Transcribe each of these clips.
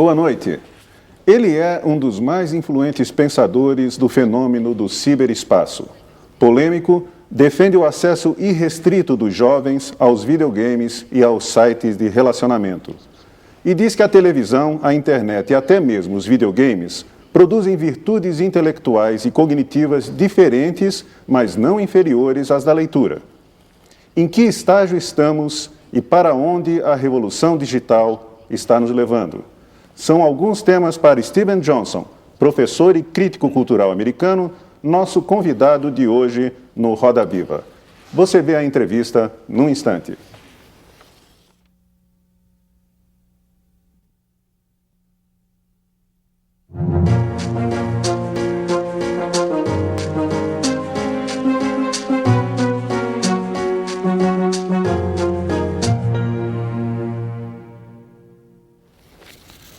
Boa noite. Ele é um dos mais influentes pensadores do fenômeno do ciberespaço. Polêmico, defende o acesso irrestrito dos jovens aos videogames e aos sites de relacionamento. E diz que a televisão, a internet e até mesmo os videogames produzem virtudes intelectuais e cognitivas diferentes, mas não inferiores às da leitura. Em que estágio estamos e para onde a revolução digital está nos levando? São alguns temas para Steven Johnson, professor e crítico cultural americano, nosso convidado de hoje no Roda Viva. Você vê a entrevista num instante.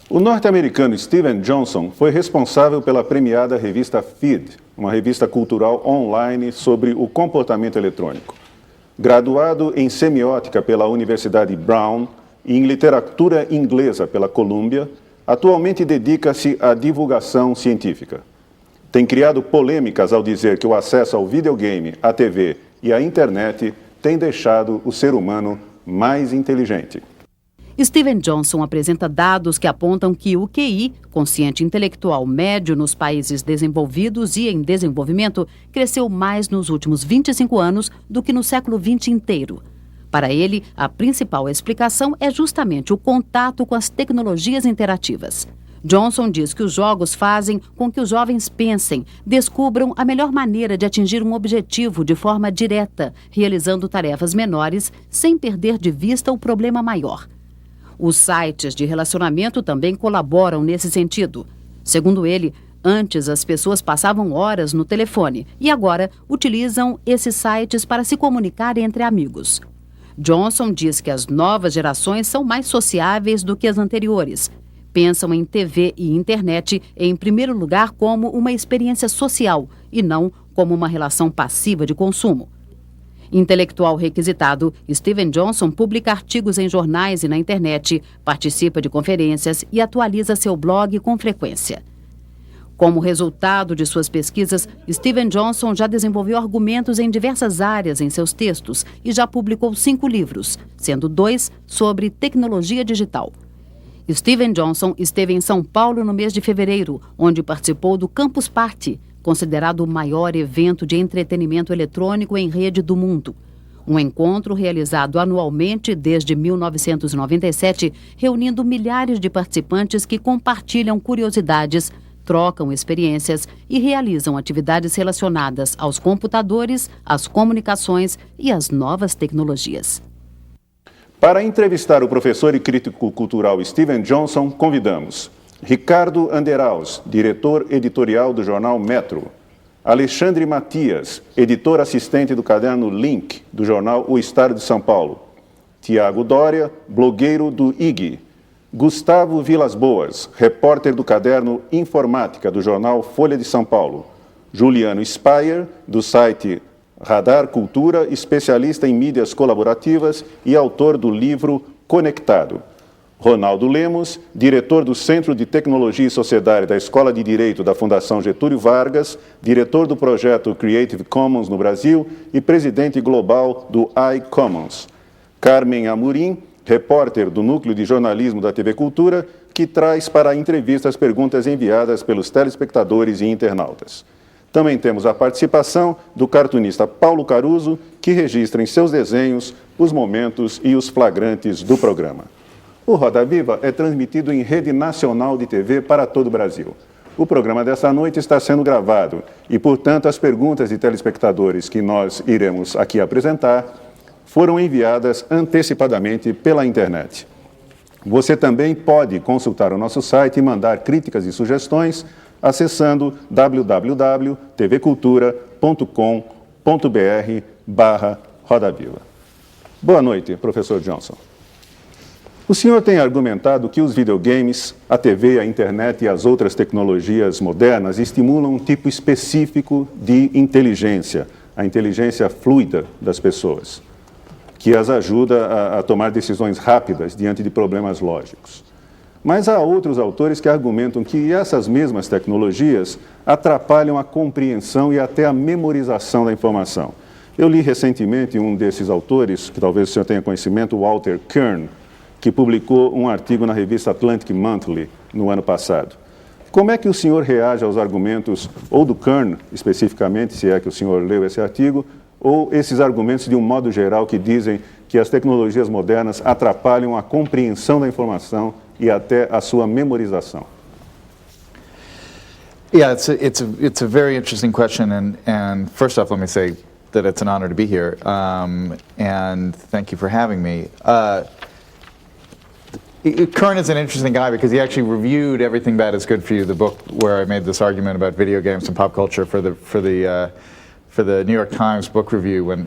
O norte-americano Steven Johnson foi responsável pela premiada revista Feed, uma revista cultural online sobre o comportamento eletrônico. Graduado em semiótica pela Universidade Brown e em literatura inglesa pela Columbia, atualmente dedica-se à divulgação científica. Tem criado polêmicas ao dizer que o acesso ao videogame, à TV e à internet tem deixado o ser humano mais inteligente. Steven Johnson apresenta dados que apontam que o QI, quociente intelectual médio nos países desenvolvidos e em desenvolvimento, cresceu mais nos últimos 25 anos do que no século XX inteiro. Para ele, a principal explicação é justamente o contato com as tecnologias interativas. Johnson diz que os jogos fazem com que os jovens pensem, descubram a melhor maneira de atingir um objetivo de forma direta, realizando tarefas menores, sem perder de vista o problema maior. Os sites de relacionamento também colaboram nesse sentido. Segundo ele, antes as pessoas passavam horas no telefone e agora utilizam esses sites para se comunicar entre amigos. Johnson diz que as novas gerações são mais sociáveis do que as anteriores. Pensam em TV e internet em primeiro lugar como uma experiência social e não como uma relação passiva de consumo. Intelectual requisitado, Steven Johnson publica artigos em jornais e na internet, participa de conferências e atualiza seu blog com frequência. Como resultado de suas pesquisas, Steven Johnson já desenvolveu argumentos em diversas áreas em seus textos e já publicou 5 livros, sendo 2 sobre tecnologia digital. Steven Johnson esteve em São Paulo no mês de fevereiro, onde participou do Campus Party, considerado o maior evento de entretenimento eletrônico em rede do mundo. Um encontro realizado anualmente desde 1997, reunindo milhares de participantes que compartilham curiosidades, trocam experiências e realizam atividades relacionadas aos computadores, às comunicações e às novas tecnologias. Para entrevistar o professor e crítico cultural Steven Johnson, convidamos Ricardo Anderaus, diretor editorial do jornal Metro. Alexandre Matias, editor assistente do caderno Link, do jornal O Estado de São Paulo. Tiago Dória, blogueiro do IG. Gustavo Vilas Boas, repórter do caderno Informática, do jornal Folha de São Paulo. Juliano Speyer, do site Radar Cultura, especialista em mídias colaborativas e autor do livro Conectado. Ronaldo Lemos, diretor do Centro de Tecnologia e Sociedade da Escola de Direito da Fundação Getúlio Vargas, diretor do projeto Creative Commons no Brasil e presidente global do iCommons. Carmen Amorim, repórter do Núcleo de Jornalismo da TV Cultura, que traz para a entrevista as perguntas enviadas pelos telespectadores e internautas. Também temos a participação do cartunista Paulo Caruso, que registra em seus desenhos os momentos e os flagrantes do programa. O Roda Viva é transmitido em rede nacional de TV para todo o Brasil. O programa dessa noite está sendo gravado e, portanto, as perguntas de telespectadores que nós iremos aqui apresentar foram enviadas antecipadamente pela internet. Você também pode consultar o nosso site e mandar críticas e sugestões acessando www.tvcultura.com.br/Roda Viva. Boa noite, professor Johnson. O senhor tem argumentado que os videogames, a TV, a internet e as outras tecnologias modernas estimulam um tipo específico de inteligência, a inteligência fluida das pessoas, que as ajuda a tomar decisões rápidas diante de problemas lógicos. Mas há outros autores que argumentam que essas mesmas tecnologias atrapalham a compreensão e até a memorização da informação. Eu li recentemente um desses autores, que talvez o senhor tenha conhecimento, Walter Kern, que publicou um artigo na revista Atlantic Monthly no ano passado. Como é que o senhor reage aos argumentos, ou do Kern especificamente, se é que o senhor leu esse artigo, ou esses argumentos de um modo geral que dizem que as tecnologias modernas atrapalham a compreensão da informação e até a sua memorização? Yeah, it's a very interesting question, and first off, let me say that it's an honor to be here, and thank you for having me. Kern is an interesting guy because he actually reviewed Everything Bad Is Good for You, the book where I made this argument about video games and pop culture for the New York Times book review when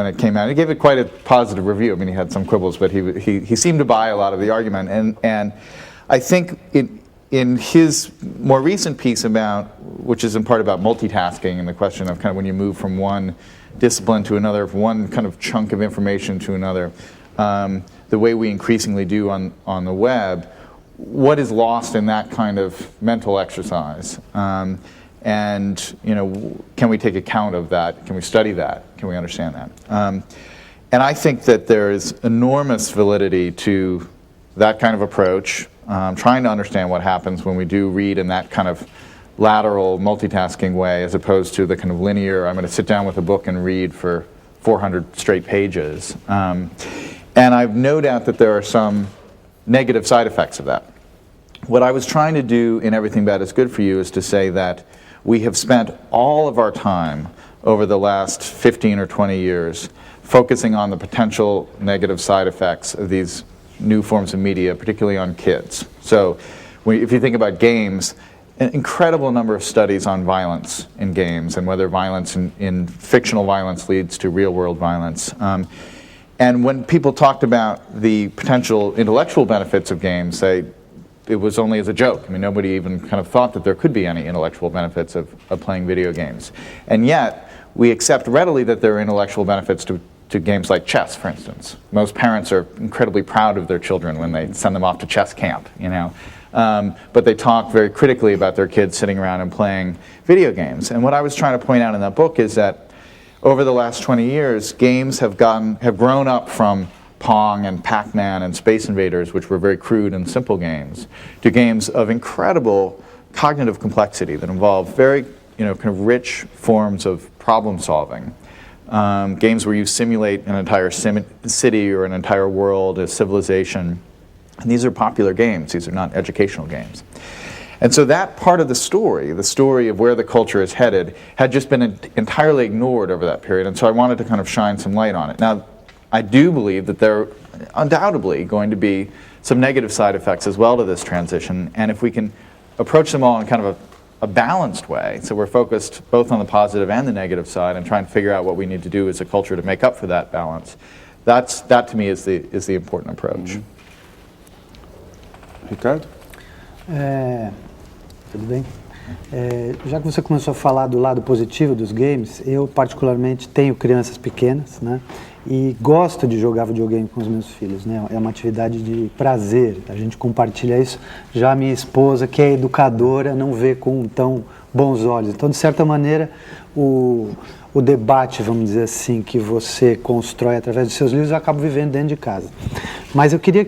it came out. He gave it quite a positive review. I mean, he had some quibbles, but he seemed to buy a lot of the argument. And I think in his more recent piece about, which is in part about multitasking and the question of kind of when you move from one discipline to another, from one kind of chunk of information to another, the way we increasingly do on the web, what is lost in that kind of mental exercise? And can we take account of that? Can we study that? Can we understand that? And I think that there is enormous validity to that kind of approach, trying to understand what happens when we do read in that kind of lateral multitasking way, as opposed to the kind of linear, I'm going to sit down with a book and read for 400 straight pages. And I've no doubt that there are some negative side effects of that. What I was trying to do in Everything Bad Is Good for You is to say that we have spent all of our time over the last 15 or 20 years focusing on the potential negative side effects of these new forms of media, particularly on kids. So if you think about games, an incredible number of studies on violence in games and whether violence in fictional violence leads to real-world violence. And when people talked about the potential intellectual benefits of games, it was only as a joke. I mean, nobody even kind of thought that there could be any intellectual benefits of playing video games. And yet, we accept readily that there are intellectual benefits to games like chess, for instance. Most parents are incredibly proud of their children when they send them off to chess camp, but they talk very critically about their kids sitting around and playing video games. And what I was trying to point out in that book is that over the last 20 years, games have grown up from Pong and Pac-Man and Space Invaders, which were very crude and simple games, to games of incredible cognitive complexity that involve very, kind of rich forms of problem solving. Games where you simulate an entire city or an entire world, a civilization. And these are popular games. These are not educational games. And so that part of the story of where the culture is headed, had just been entirely ignored over that period. And so I wanted to kind of shine some light on it. Now, I do believe that there are undoubtedly going to be some negative side effects as well to this transition. And if we can approach them all in kind of a balanced way, so we're focused both on the positive and the negative side and trying to figure out what we need to do as a culture to make up for that balance, that to me is the important approach. Ricardo? Tudo bem? Já que você começou a falar do lado positivo dos games, eu particularmente tenho crianças pequenas, né? E gosto de jogar videogame com os meus filhos, né? É uma atividade de prazer, a gente compartilha isso. Já a minha esposa, que é educadora, não vê com tão bons olhos. Então, de certa maneira, o debate, vamos dizer assim, que você constrói através dos seus livros, eu acabo vivendo dentro de casa. Mas eu queria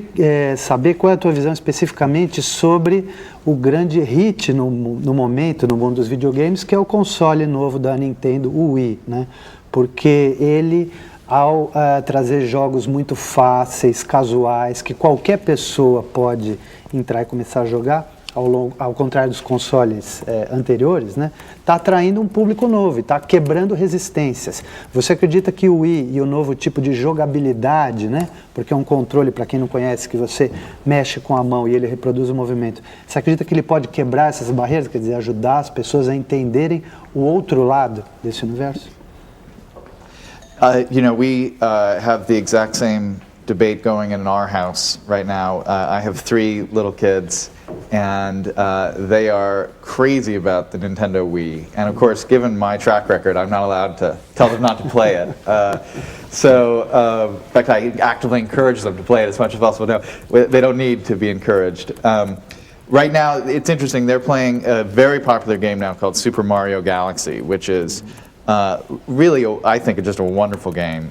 saber qual é a tua visão especificamente sobre o grande hit no momento, no mundo dos videogames, que é o console novo da Nintendo, o Wii, né? Porque ele, ao trazer jogos muito fáceis, casuais, que qualquer pessoa pode entrar e começar a jogar, ao contrário dos consoles anteriores, né, está atraindo um público novo, está quebrando resistências. Você acredita que o Wii e o novo tipo de jogabilidade, né, porque é um controle, para quem não conhece, que você mexe com a mão e ele reproduz o movimento, você acredita que ele pode quebrar essas barreiras, quer dizer, ajudar as pessoas a entenderem o outro lado desse universo? We have the exact same debate going in our house right now. I have 3 little kids, and they are crazy about the Nintendo Wii. And of course, given my track record, I'm not allowed to tell them not to play it. In fact, I actively encourage them to play it as much as possible. No, they don't need to be encouraged. Right now, it's interesting, they're playing a very popular game now called Super Mario Galaxy, which is really, I think, just a wonderful game.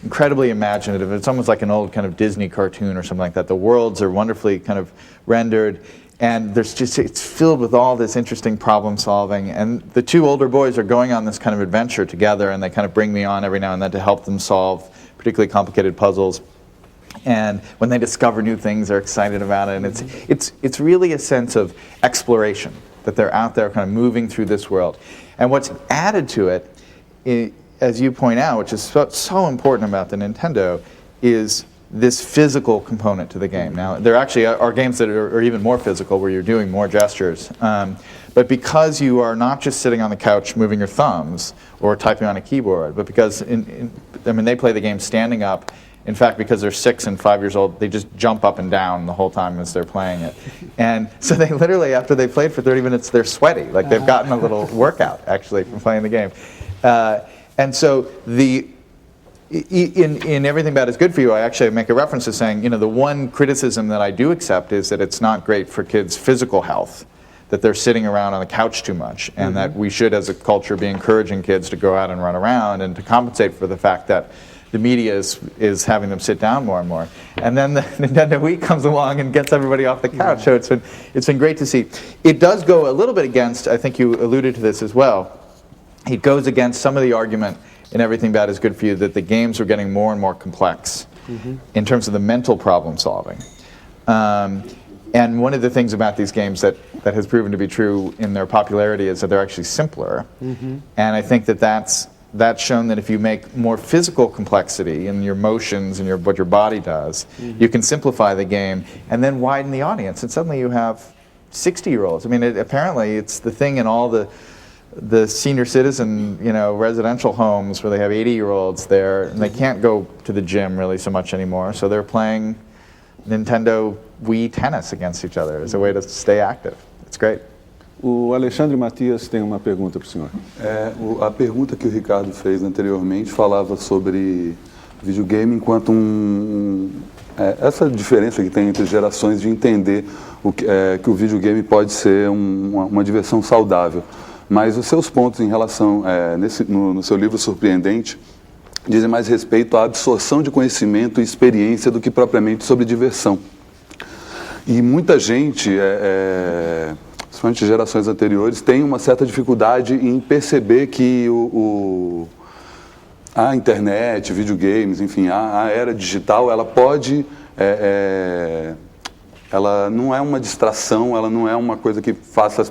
Incredibly imaginative. It's almost like an old kind of Disney cartoon or something like that. The worlds are wonderfully kind of rendered, and there's just, it's filled with all this interesting problem solving. And the two older boys are going on this kind of adventure together, and they kind of bring me on every now and then to help them solve particularly complicated puzzles. And when they discover new things, they're excited about it. And it's really a sense of exploration, that they're out there kind of moving through this world. And what's added to it, as you point out, which is so important about the Nintendo, is this physical component to the game. Now, there actually are games that are even more physical, where you're doing more gestures. But because you are not just sitting on the couch moving your thumbs or typing on a keyboard, but because, they play the game standing up. In fact, because they're 6 and 5 years old, they just jump up and down the whole time as they're playing it. And so they literally, after they played for 30 minutes, they're sweaty. Like they've gotten a little workout, actually, from playing the game. And so in Everything Bad is Good for You, I actually make a reference to saying, the one criticism that I do accept is that it's not great for kids' physical health, that they're sitting around on the couch too much, and that we should, as a culture, be encouraging kids to go out and run around, and to compensate for the fact that the media is having them sit down more and more. And then the Nintendo Wii comes along and gets everybody off the couch. So it's been great to see. It does go a little bit against, I think you alluded to this as well, it goes against some of the argument in Everything Bad is Good for You that the games are getting more and more complex in terms of the mental problem solving. And one of the things about these games that has proven to be true in their popularity is that they're actually simpler. And I think that's shown that if you make more physical complexity in your motions and what your body does, you can simplify the game and then widen the audience. And suddenly you have 60-year-olds. Apparently it's the thing in all the senior citizen, residential homes where they have 80-year-olds there, and they can't go to the gym really so much anymore. So they're playing Nintendo Wii tennis against each other as a way to stay active. It's great. O Alexandre Matias tem uma pergunta para o senhor. A pergunta que o Ricardo fez anteriormente falava sobre videogame enquanto essa diferença que tem entre gerações de entender que o videogame pode ser uma diversão saudável. Mas os seus pontos em relação, no seu livro Surpreendente, dizem mais respeito à absorção de conhecimento e experiência do que propriamente sobre diversão. E muita gente, principalmente gerações anteriores, tem uma certa dificuldade em perceber que a internet, videogames, enfim, a era digital, ela pode, ela não é uma distração, ela não é uma coisa que faça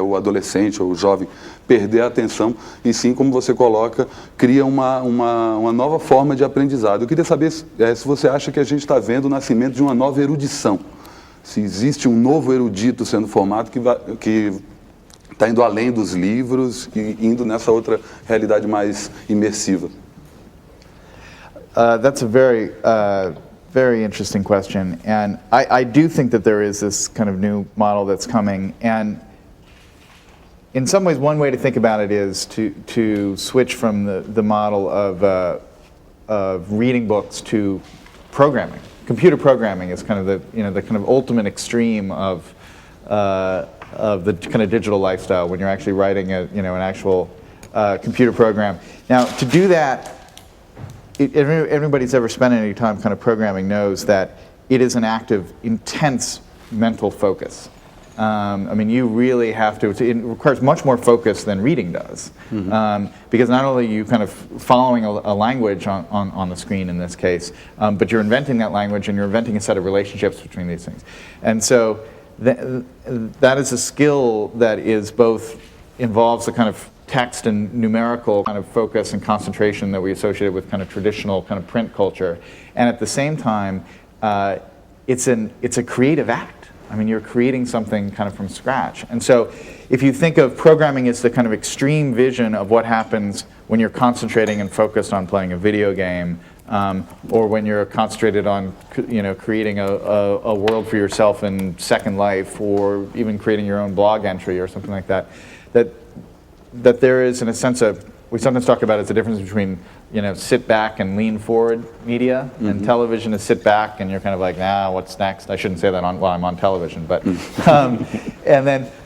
o adolescente ou o jovem perder a atenção, e sim, como você coloca, cria uma nova forma de aprendizado. Eu queria saber se você acha que a gente está vendo o nascimento de uma nova erudição. Se existe um novo erudito sendo formado que está indo além dos livros e indo nessa outra realidade mais imersiva. That's a very interesting question, and I do think that there is this kind of new model that's coming, and in some ways one way to think about it is to switch from the model of reading books to programming. Computer programming is kind of the kind of ultimate extreme of the kind of digital lifestyle, when you're actually writing an actual computer program. Now, to do that, everybody's ever spent any time kind of programming knows that it is an act of intense mental focus. You really have to, it requires much more focus than reading does. Because not only are you kind of following a language on the screen in this case, but you're inventing that language and you're inventing a set of relationships between these things. And so that is a skill that is both involves the kind of text and numerical kind of focus and concentration that we associate with kind of traditional kind of print culture. And at the same time, it's a creative act. You're creating something kind of from scratch. And so if you think of programming as the kind of extreme vision of what happens when you're concentrating and focused on playing a video game or when you're concentrated on creating a world for yourself in Second Life, or even creating your own blog entry or something like that, that there is, in a sense, we sometimes talk about it's the difference between sit back and lean forward media, and television is sit back and you're kind of like, nah, what's next? I shouldn't say that while I'm on television, but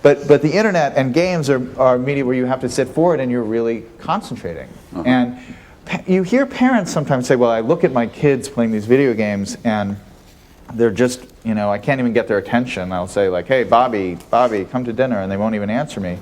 but the internet and games are media where you have to sit forward and you're really concentrating. And you hear parents sometimes say, well, I look at my kids playing these video games and they're just, I can't even get their attention. I'll say like, hey, Bobby, come to dinner, and they won't even answer me.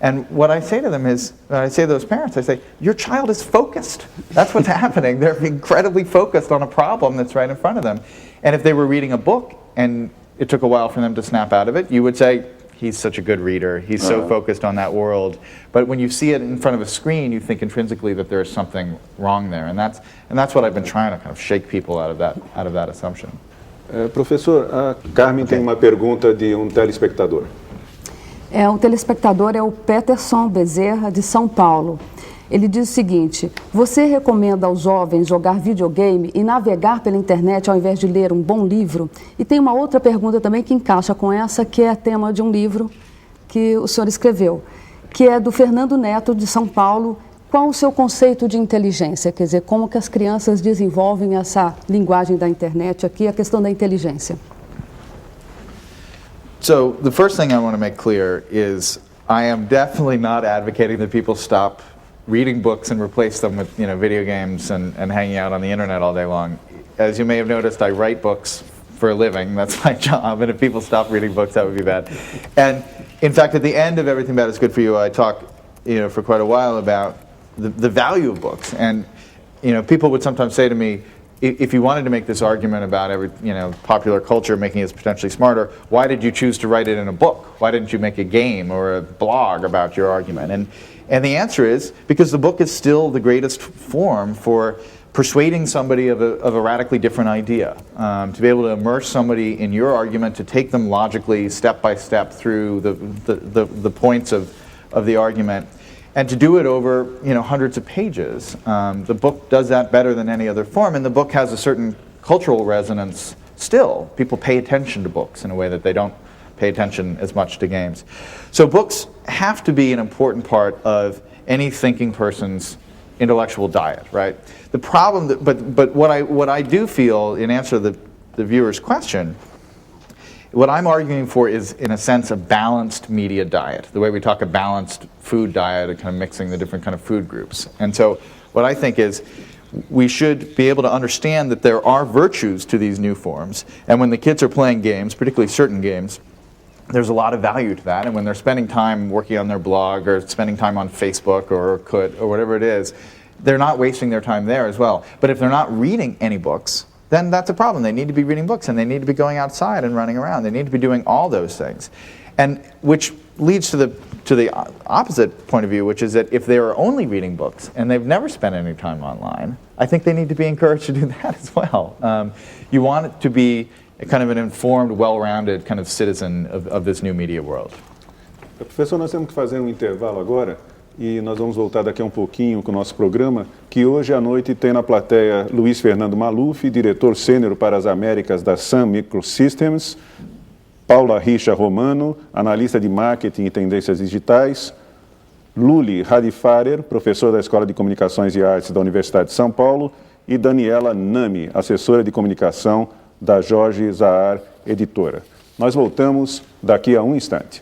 And what I say to them is, when I say to those parents, I say, your child is focused. That's what's happening. They're incredibly focused on a problem that's right in front of them. And if they were reading a book and it took a while for them to snap out of it, you would say, he's such a good reader. He's so focused on that world. But when you see it in front of a screen, you think intrinsically that there is something wrong there. And that's what I've been trying to kind of shake people out of that assumption. Professor, a Carmen tem uma pergunta de telespectador. O telespectador é o Peterson Bezerra, de São Paulo. Ele diz o seguinte: você recomenda aos jovens jogar videogame e navegar pela internet ao invés de ler um bom livro? E tem uma outra pergunta também que encaixa com essa, que é tema de um livro que o senhor escreveu, que é do Fernando Neto, de São Paulo. Qual o seu conceito de inteligência? Quer dizer, como que as crianças desenvolvem essa linguagem da internet aqui, a questão da inteligência? So the first thing I want to make clear is I am definitely not advocating that people stop reading books and replace them with video games and hanging out on the internet all day long. As you may have noticed, I write books for a living. That's my job. And if people stop reading books, that would be bad. And in fact, at the end of Everything Bad is Good for You, I talk for quite a while about the value of books. And people would sometimes say to me, if you wanted to make this argument about popular culture making us potentially smarter, why did you choose to write it in a book? Why didn't you make a game or a blog about your argument? And the answer is because the book is still the greatest form for persuading somebody of a radically different idea. To be able to immerse somebody in your argument, to take them logically, step by step through the points of the argument, and to do it over hundreds of pages. The book does that better than any other form, and the book has a certain cultural resonance still. People pay attention to books in a way that they don't pay attention as much to games. So books have to be an important part of any thinking person's intellectual diet, right? The problem, but what I do feel, in answer to the viewer's question, what I'm arguing for is, in a sense, a balanced media diet, the way we talk a balanced food diet, and kind of mixing the different kind of food groups. And so what I think is we should be able to understand that there are virtues to these new forms, and when the kids are playing games, particularly certain games, there's a lot of value to that. And when they're spending time working on their blog or spending time on Facebook or Orkut or whatever it is, they're not wasting their time there as well. But if they're not reading any books, then that's a problem. They need to be reading books, and they need to be going outside and running around. They need to be doing all those things. And which leads to the opposite point of view, which is that if they are only reading books and they've never spent any time online, I think they need to be encouraged to do that as well. You want it to be a kind of an informed, well-rounded kind of citizen of this new media world. Professor, nós temos que fazer um intervalo agora e nós vamos voltar daqui a um pouquinho com o nosso programa, que hoje à noite tem na plateia Luiz Fernando Maluf, diretor sênior para as Américas da Sun Microsystems, Paula Richa Romano, analista de marketing e tendências digitais, Luli Hadifarer, professor da Escola de Comunicações e Artes da Universidade de São Paulo, e Daniela Nami, assessora de comunicação da Jorge Zahar Editora. Nós voltamos daqui a um instante.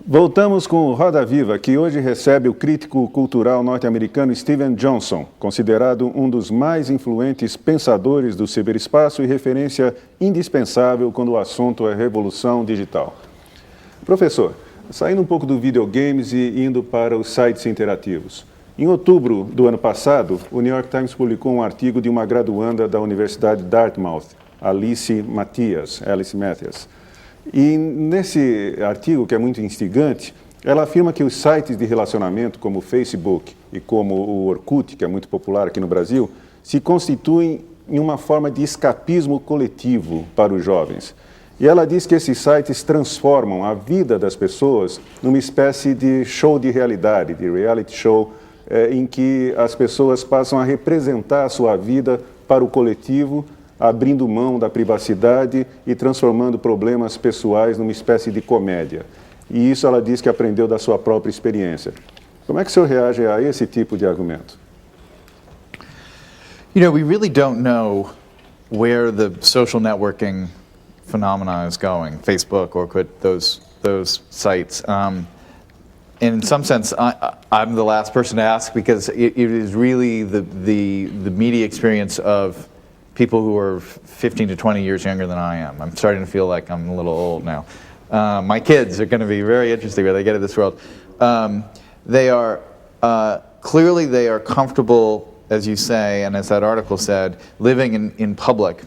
Voltamos com o Roda Viva, que hoje recebe o crítico cultural norte-americano Steven Johnson, considerado um dos mais influentes pensadores do ciberespaço e referência indispensável quando o assunto é revolução digital. Professor, saindo um pouco do videogames e indo para os sites interativos, Em outubro do ano passado, o New York Times publicou um artigo de uma graduanda da Universidade de Dartmouth, Alice Mathias. E nesse artigo, que é muito instigante, ela afirma que os sites de relacionamento, como o Facebook e como o Orkut, que é muito popular aqui no Brasil, se constituem em uma forma de escapismo coletivo para os jovens. E ela diz que esses sites transformam a vida das pessoas numa espécie de show de realidade, de reality show, em que as pessoas passam a representar a sua vida para o coletivo, abrindo mão da privacidade e transformando problemas pessoais numa espécie de comédia. E isso ela diz que aprendeu da sua própria experiência. Como é que o senhor reage a esse tipo de argumento? You know, we really don't know where the social networking phenomena is going, Facebook or those sites. In some sense, I'm the last person to ask because it is really the media experience of people who are 15 to 20 years younger than I am. I'm starting to feel like I'm a little old now. My kids are going to be very interesting when they get into this world. They are clearly they are comfortable, as you say, and as that article said, living in public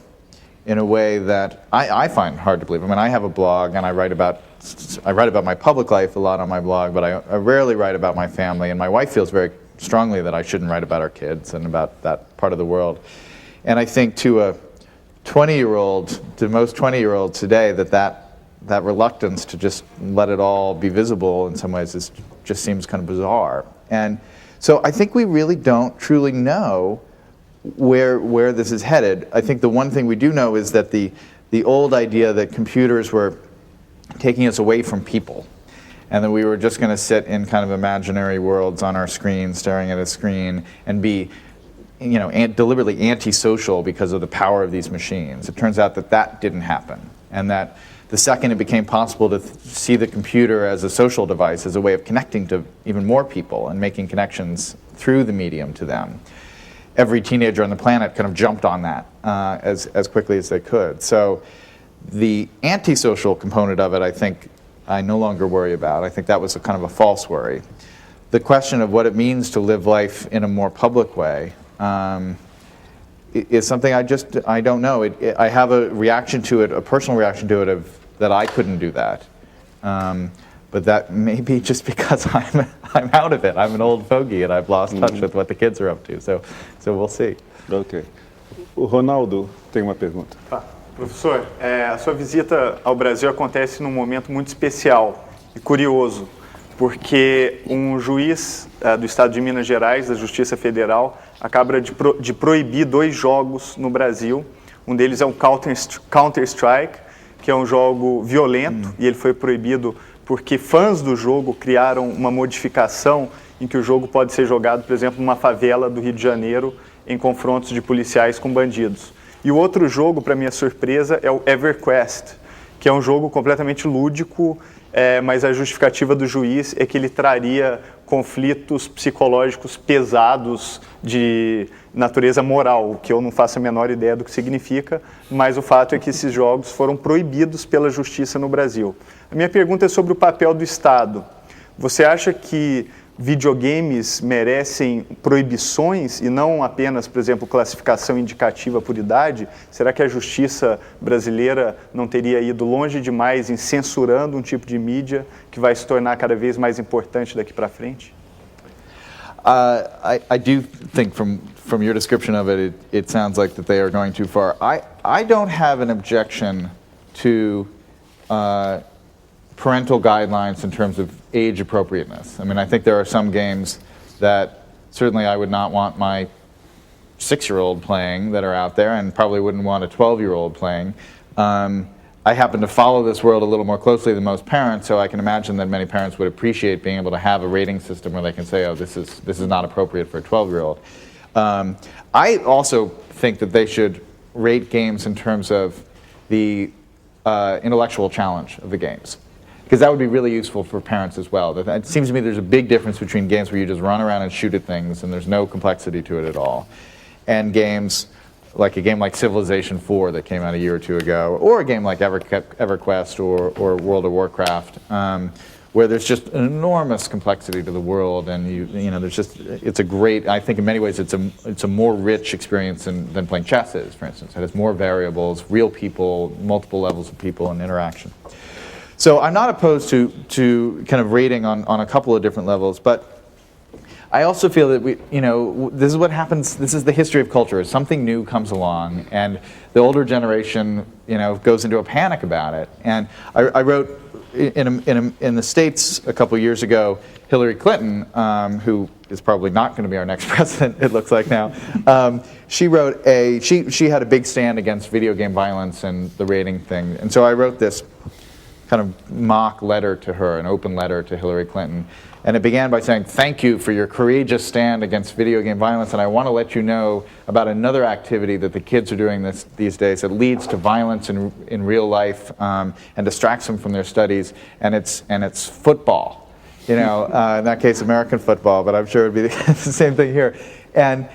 in a way that I find hard to believe. I mean, I have a blog and I write about my public life a lot on my blog, but I rarely write about my family, and my wife feels very strongly that I shouldn't write about our kids and about that part of the world. And I think to a 20-year-old, to most 20-year-olds today, that reluctance to just let it all be visible in some ways just seems kind of bizarre. And so I think we really don't truly know where this is headed. I think the one thing we do know is that the old idea that computers were taking us away from people, and that we were just going to sit in kind of imaginary worlds on our screen, staring at a screen, and be, you know, deliberately antisocial because of the power of these machines. It turns out that didn't happen, and that the second it became possible to see the computer as a social device, as a way of connecting to even more people and making connections through the medium to them, every teenager on the planet kind of jumped on that as quickly as they could. So the antisocial component of it, I think, I no longer worry about. I think that was a kind of a false worry. The question of what it means to live life in a more public way is something I don't know. I have a reaction to it, a personal reaction to it, that I couldn't do that. But that may be just because I'm out of it. I'm an old fogey and I've lost touch with what the kids are up to. So we'll see. Ok. O Ronaldo tem uma pergunta. Professor, a sua visita ao Brasil acontece num momento muito especial e curioso, porque um juiz do estado de Minas Gerais, da Justiça Federal, acaba de proibir 2 jogos no Brasil. Um deles é um Counter-Strike, que é um jogo violento, e ele foi proibido porque fãs do jogo criaram uma modificação em que o jogo pode ser jogado, por exemplo, numa favela do Rio de Janeiro, em confrontos de policiais com bandidos. E o outro jogo, para minha surpresa, é o EverQuest, que é um jogo completamente lúdico, mas a justificativa do juiz é que ele traria conflitos psicológicos pesados de natureza moral, o que eu não faço a menor ideia do que significa, mas o fato é que esses jogos foram proibidos pela justiça no Brasil. A minha pergunta é sobre o papel do Estado. Você acha que videogames merecem proibições e não apenas, por exemplo, classificação indicativa por idade? Será que a justiça brasileira não teria ido longe demais em censurando um tipo de mídia que vai se tornar cada vez mais importante daqui para frente? I do think from your description of it, it sounds like that they are going too far. I don't have an objection to parental guidelines in terms of age appropriateness. I mean, I think there are some games that certainly I would not want my 6-year-old playing that are out there, and probably wouldn't want a 12-year-old playing. I happen to follow this world a little more closely than most parents, so I can imagine that many parents would appreciate being able to have a rating system where they can say, oh, this is not appropriate for a 12-year-old. I also think that they should rate games in terms of the intellectual challenge of the games, because that would be really useful for parents as well. It seems to me there's a big difference between games where you just run around and shoot at things and there's no complexity to it at all, and games like a game like Civilization 4 that came out a year or two ago, or a game like EverQuest or World of Warcraft, where there's just an enormous complexity to the world, and it's a great, I think in many ways it's a more rich experience than playing chess is, for instance. It has more variables, real people, multiple levels of people and interaction. So I'm not opposed to kind of rating on a couple of different levels, but I also feel that this is what happens, this is the history of culture. Something new comes along, and the older generation, goes into a panic about it. And I wrote in the States a couple years ago, Hillary Clinton, who is probably not going to be our next president, it looks like now, she had a big stand against video game violence and the rating thing. And so I wrote this kind of mock letter to her, an open letter to Hillary Clinton. And it began by saying, thank you for your courageous stand against video game violence, and I want to let you know about another activity that the kids are doing these days that leads to violence in real life and distracts them from their studies, and it's football. In that case, American football, but I'm sure it would be the same thing here. And,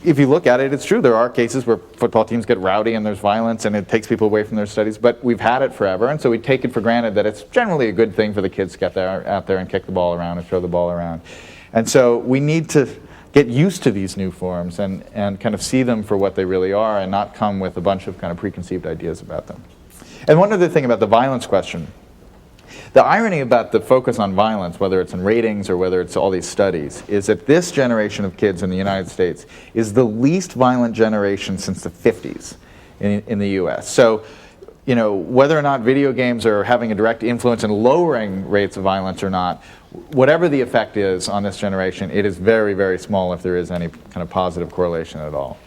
if you look at it, it's true. There are cases where football teams get rowdy and there's violence and it takes people away from their studies, but we've had it forever, and so we take it for granted that it's generally a good thing for the kids to get out there and kick the ball around and throw the ball around. And so we need to get used to these new forms and kind of see them for what they really are and not come with a bunch of kind of preconceived ideas about them. And one other thing about the violence question. The irony about the focus on violence, whether it's in ratings or whether it's all these studies, is that this generation of kids in the United States is the least violent generation since the 50s in the US. So, whether or not video games are having a direct influence in lowering rates of violence or not, whatever the effect is on this generation, it is very, very small if there is any kind of positive correlation at all.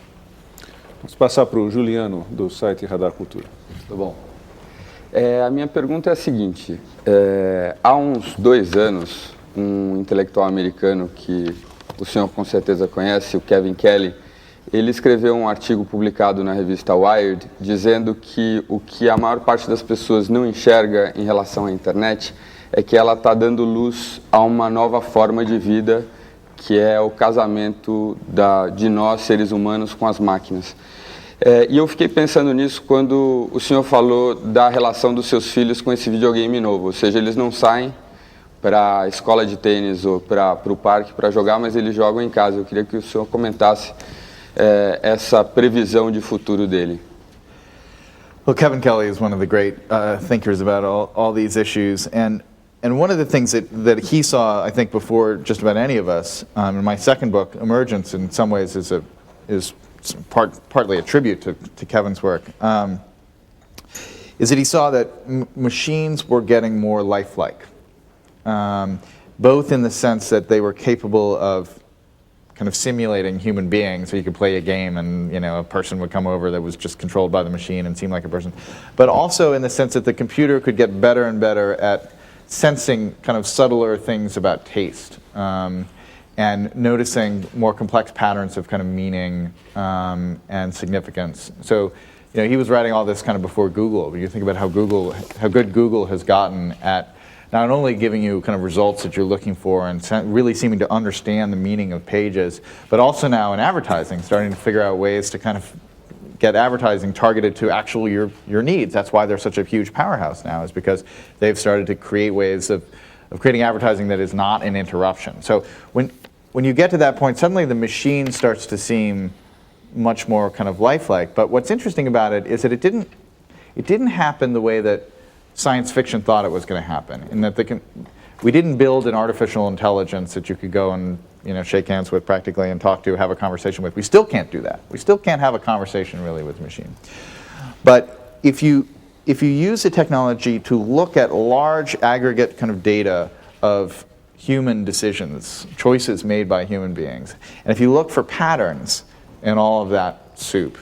Vamos passar para o Juliano, do site Radar Cultura. Tá bom. A minha pergunta é a seguinte, há uns 2 anos, um intelectual americano que o senhor com certeza conhece, o Kevin Kelly, ele escreveu um artigo publicado na revista Wired, dizendo que o que a maior parte das pessoas não enxerga em relação à internet é que ela está dando luz a uma nova forma de vida, que é o casamento de nós, seres humanos, com as máquinas. E eu fiquei pensando nisso quando o senhor falou da relação dos seus filhos com esse videogame novo. Ou seja, eles não saem para a escola de tênis ou para o parque para jogar, mas eles jogam em casa. Eu queria que o senhor comentasse essa previsão de futuro dele. Well, Kevin Kelly is one of the great thinkers about all these issues. And one of the things that he saw, I think, before just about any of us, in my second book, Emergence, in some ways is partly a tribute to Kevin's work, is that he saw that machines were getting more lifelike, both in the sense that they were capable of kind of simulating human beings, so you could play a game and a person would come over that was just controlled by the machine and seem like a person, but also in the sense that the computer could get better and better at sensing kind of subtler things about taste. And noticing more complex patterns of kind of meaning and significance. So, he was writing all this kind of before Google. But you think about how good Google has gotten at not only giving you kind of results that you're looking for and really seeming to understand the meaning of pages, but also now in advertising, starting to figure out ways to kind of get advertising targeted to actually your needs. That's why they're such a huge powerhouse now, is because they've started to create ways of creating advertising that is not an interruption. So when you get to that point, suddenly the machine starts to seem much more kind of lifelike. But what's interesting about it is that it didn't happen the way that science fiction thought it was going to happen. In that we didn't build an artificial intelligence that you could go and shake hands with practically and talk to, have a conversation with. We still can't do that. We still can't have a conversation really with a machine. But if you use the technology to look at large aggregate kind of data of human decisions, choices made by human beings, and if you look for patterns in all of that soup,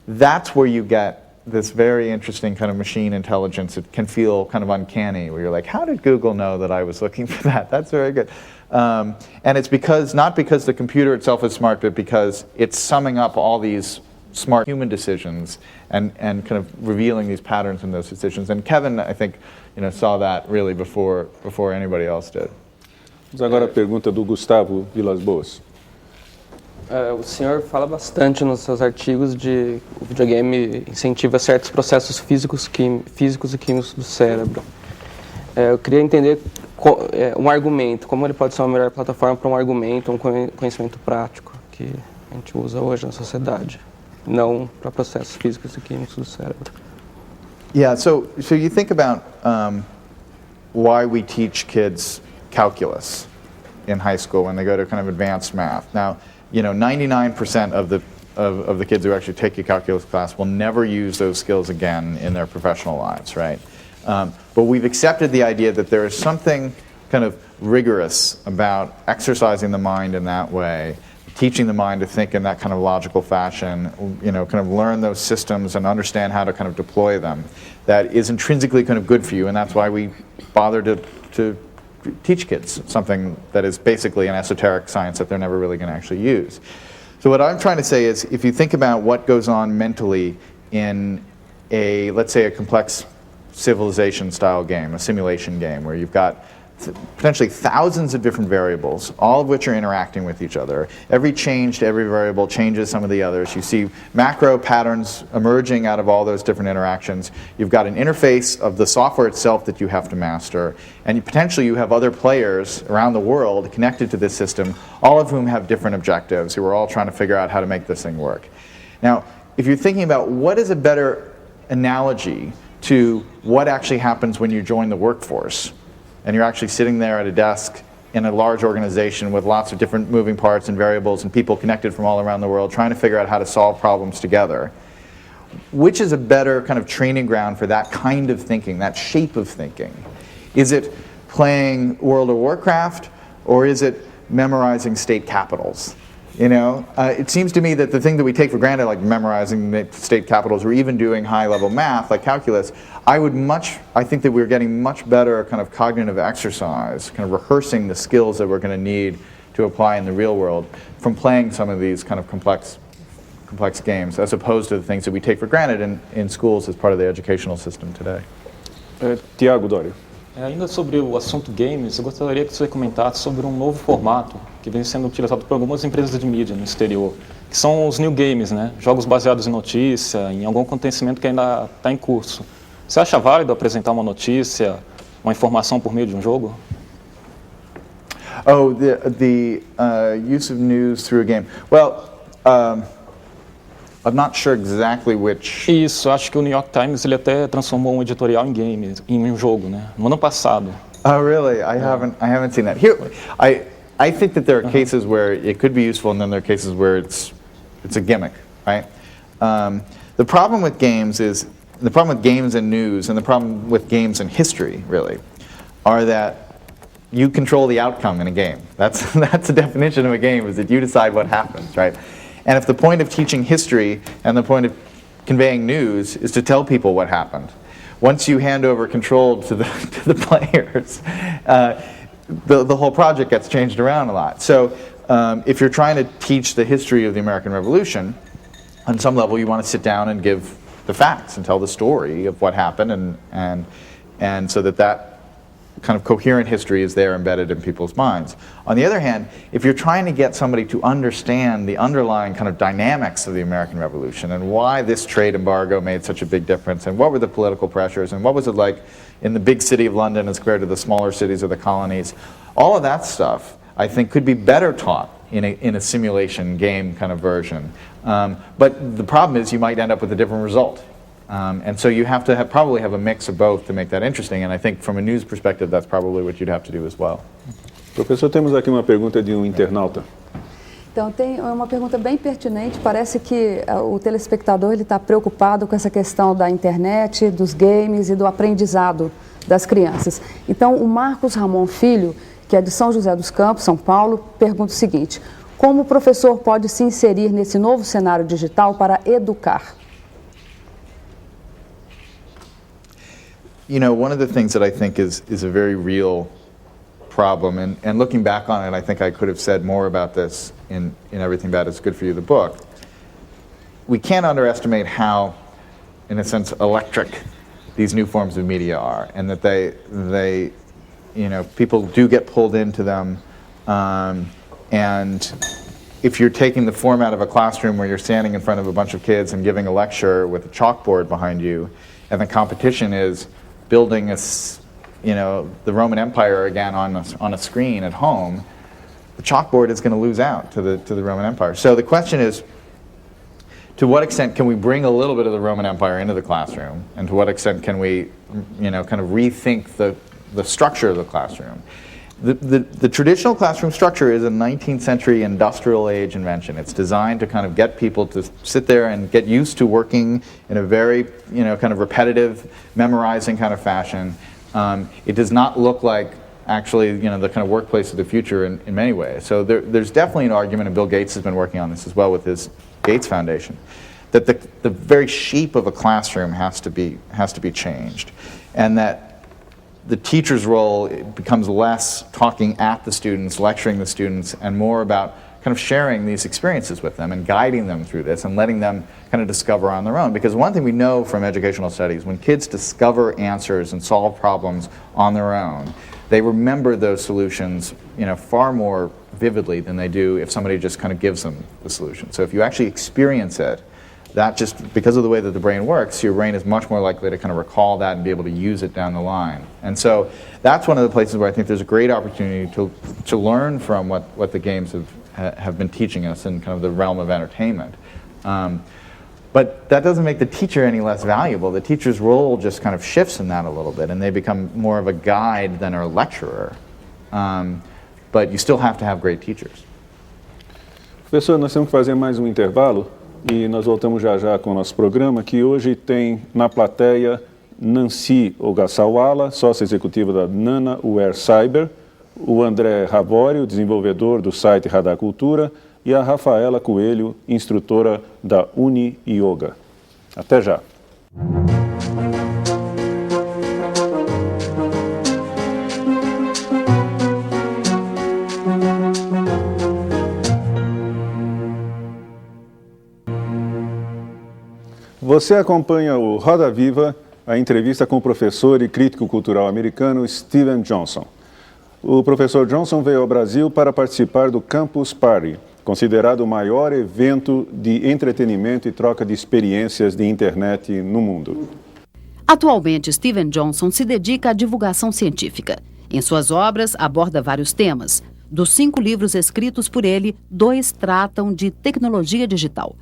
that's where you get this very interesting kind of machine intelligence. It can feel kind of uncanny, where you're like, how did Google know that I was looking for that? That's very good. And it's not because the computer itself is smart, but because it's summing up all these smart human decisions and kind of revealing these patterns in those decisions. And Kevin, I think, saw that really before anybody else did. Vamos agora a pergunta do Gustavo Vilas Boas. O senhor fala bastante nos seus artigos de o videogame incentiva certos processos físicos e químicos do cérebro. Eu queria entender um argumento, como ele pode ser uma melhor plataforma para um argumento, um conhecimento prático que a gente usa hoje na sociedade, não para processos físicos e químicos do cérebro. Yeah, so you think about why we teach kids calculus in high school when they go to kind of advanced math. Now, 99% of the kids who actually take a calculus class will never use those skills again in their professional lives, right? But we've accepted the idea that there is something kind of rigorous about exercising the mind in that way, teaching the mind to think in that kind of logical fashion, kind of learn those systems and understand how to kind of deploy them, that is intrinsically kind of good for you, and that's why we bother to teach kids something that is basically an esoteric science that they're never really going to actually use. So what I'm trying to say is, if you think about what goes on mentally in let's say a complex civilization-style game, a simulation game, where you've got potentially thousands of different variables, all of which are interacting with each other. Every change to every variable changes some of the others. You see macro patterns emerging out of all those different interactions. You've got an interface of the software itself that you have to master, and potentially you have other players around the world connected to this system, all of whom have different objectives, who are all trying to figure out how to make this thing work. Now, if you're thinking about what is a better analogy to what actually happens when you join the workforce, and you're actually sitting there at a desk in a large organization with lots of different moving parts and variables and people connected from all around the world trying to figure out how to solve problems together, which is a better kind of training ground for that kind of thinking, that shape of thinking? Is it playing World of Warcraft, or is it memorizing state capitals? It seems to me that the thing that we take for granted, like memorizing the state capitals or even doing high-level math like calculus, I think that we're getting much better kind of cognitive exercise, kind of rehearsing the skills that we're going to need to apply in the real world from playing some of these kind of complex games, as opposed to the things that we take for granted in schools as part of the educational system today. Tiago Dório. Ainda sobre o assunto games, eu gostaria que você comentasse sobre um novo formato que vem sendo utilizado por algumas empresas de mídia no exterior, que são os new games, né? Jogos baseados em notícia, em algum acontecimento que ainda está em curso. Você acha válido apresentar uma notícia, uma informação por meio de um jogo? Oh, the use of news through a game. Well, I'm not sure exactly which. Isso, acho que o New York Times ele até transformou um editorial em um jogo, né? No ano passado. Oh, really? I haven't seen that. Here, I think that there are cases where it could be useful, and then there are cases where it's a gimmick, right? The problem with games and news, and the problem with games and history, really, are that you control the outcome in a game. That's the definition of a game, is that you decide what happens, right? And if the point of teaching history and the point of conveying news is to tell people what happened, once you hand over control to the players, the whole project gets changed around a lot. So if you're trying to teach the history of the American Revolution, on some level you want to sit down and give the facts and tell the story of what happened, and so that kind of coherent history is there embedded in people's minds. On the other hand, if you're trying to get somebody to understand the underlying kind of dynamics of the American Revolution and why this trade embargo made such a big difference, and what were the political pressures, and what was it like in the big city of London as compared to the smaller cities or the colonies, all of that stuff I think could be better taught in a simulation game kind of version. But the problem is you might end up with a different result. And so you have to probably have a mix of both to make that interesting, and I think from a news perspective that's probably what you'd have to do as well. Professor, temos aqui uma pergunta de internauta. Então, tem uma pergunta bem pertinente. Parece que o telespectador está preocupado com essa questão da internet, dos games e do aprendizado das crianças. Então, o Marcos Ramon Filho, que é de São José dos Campos, São Paulo, pergunta o seguinte: como o professor pode se inserir nesse novo cenário digital para educar? One of the things that I think is a very real problem, and looking back on it, I think I could have said more about this in Everything Bad is Good for You, the book. We can't underestimate how, in a sense, electric these new forms of media are, and that they people do get pulled into them, and if you're taking the format of a classroom where you're standing in front of a bunch of kids and giving a lecture with a chalkboard behind you, and the competition is building a the Roman Empire again on a screen at home, the chalkboard is going to lose out to the Roman Empire. So the question is, to what extent can we bring a little bit of the Roman Empire into the classroom, and to what extent can we, kind of rethink the structure of the classroom? The traditional classroom structure is a 19th century industrial age invention. It's designed to kind of get people to sit there and get used to working in a very, kind of repetitive, memorizing kind of fashion. It does not look like actually, the kind of workplace of the future in many ways. So there's definitely an argument, and Bill Gates has been working on this as well with his Gates Foundation, that the very shape of a classroom has to be changed, and that the teacher's role becomes less talking at the students, lecturing the students, and more about kind of sharing these experiences with them and guiding them through this and letting them kind of discover on their own. Because one thing we know from educational studies, when kids discover answers and solve problems on their own, they remember those solutions, far more vividly than they do if somebody just kind of gives them the solution. So if you actually experience it, that just, because of the way that the brain works, your brain is much more likely to kind of recall that and be able to use it down the line. And so that's one of the places where I think there's a great opportunity to learn from what the games have been teaching us in kind of the realm of entertainment. But that doesn't make the teacher any less valuable. The teacher's role just kind of shifts in that a little bit, and they become more of a guide than a lecturer. But you still have to have great teachers. Professor, nós temos que fazer mais um intervalo e nós voltamos já já com o nosso programa, que hoje tem na plateia Nancy Ogasawala, sócia executiva da NanaWare Cyber, o André Ravório, desenvolvedor do site Radar Cultura, e a Rafaela Coelho, instrutora da Uni Yoga. Até já. Você acompanha o Roda Viva, a entrevista com o professor e crítico cultural americano Steven Johnson. O professor Johnson veio ao Brasil para participar do Campus Party, considerado o maior evento de entretenimento e troca de experiências de internet no mundo. Atualmente, Steven Johnson se dedica à divulgação científica. Em suas obras, aborda vários temas. Dos 5 livros escritos por ele, 2 tratam de tecnologia digital.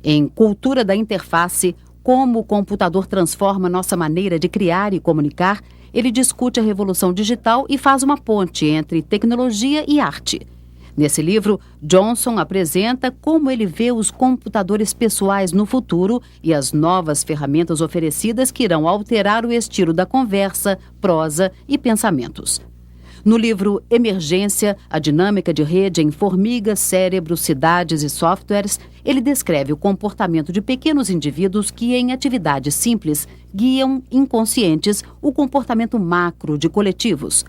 Em Cultura da Interface, como o computador transforma nossa maneira de criar e comunicar, ele discute a revolução digital e faz uma ponte entre tecnologia e arte. Nesse livro, Johnson apresenta como ele vê os computadores pessoais no futuro e as novas ferramentas oferecidas que irão alterar o estilo da conversa, prosa e pensamentos. No livro Emergência, a dinâmica de rede em formigas, cérebros, cidades e softwares, ele descreve o comportamento de pequenos indivíduos que, em atividades simples, guiam inconscientes o comportamento macro de coletivos.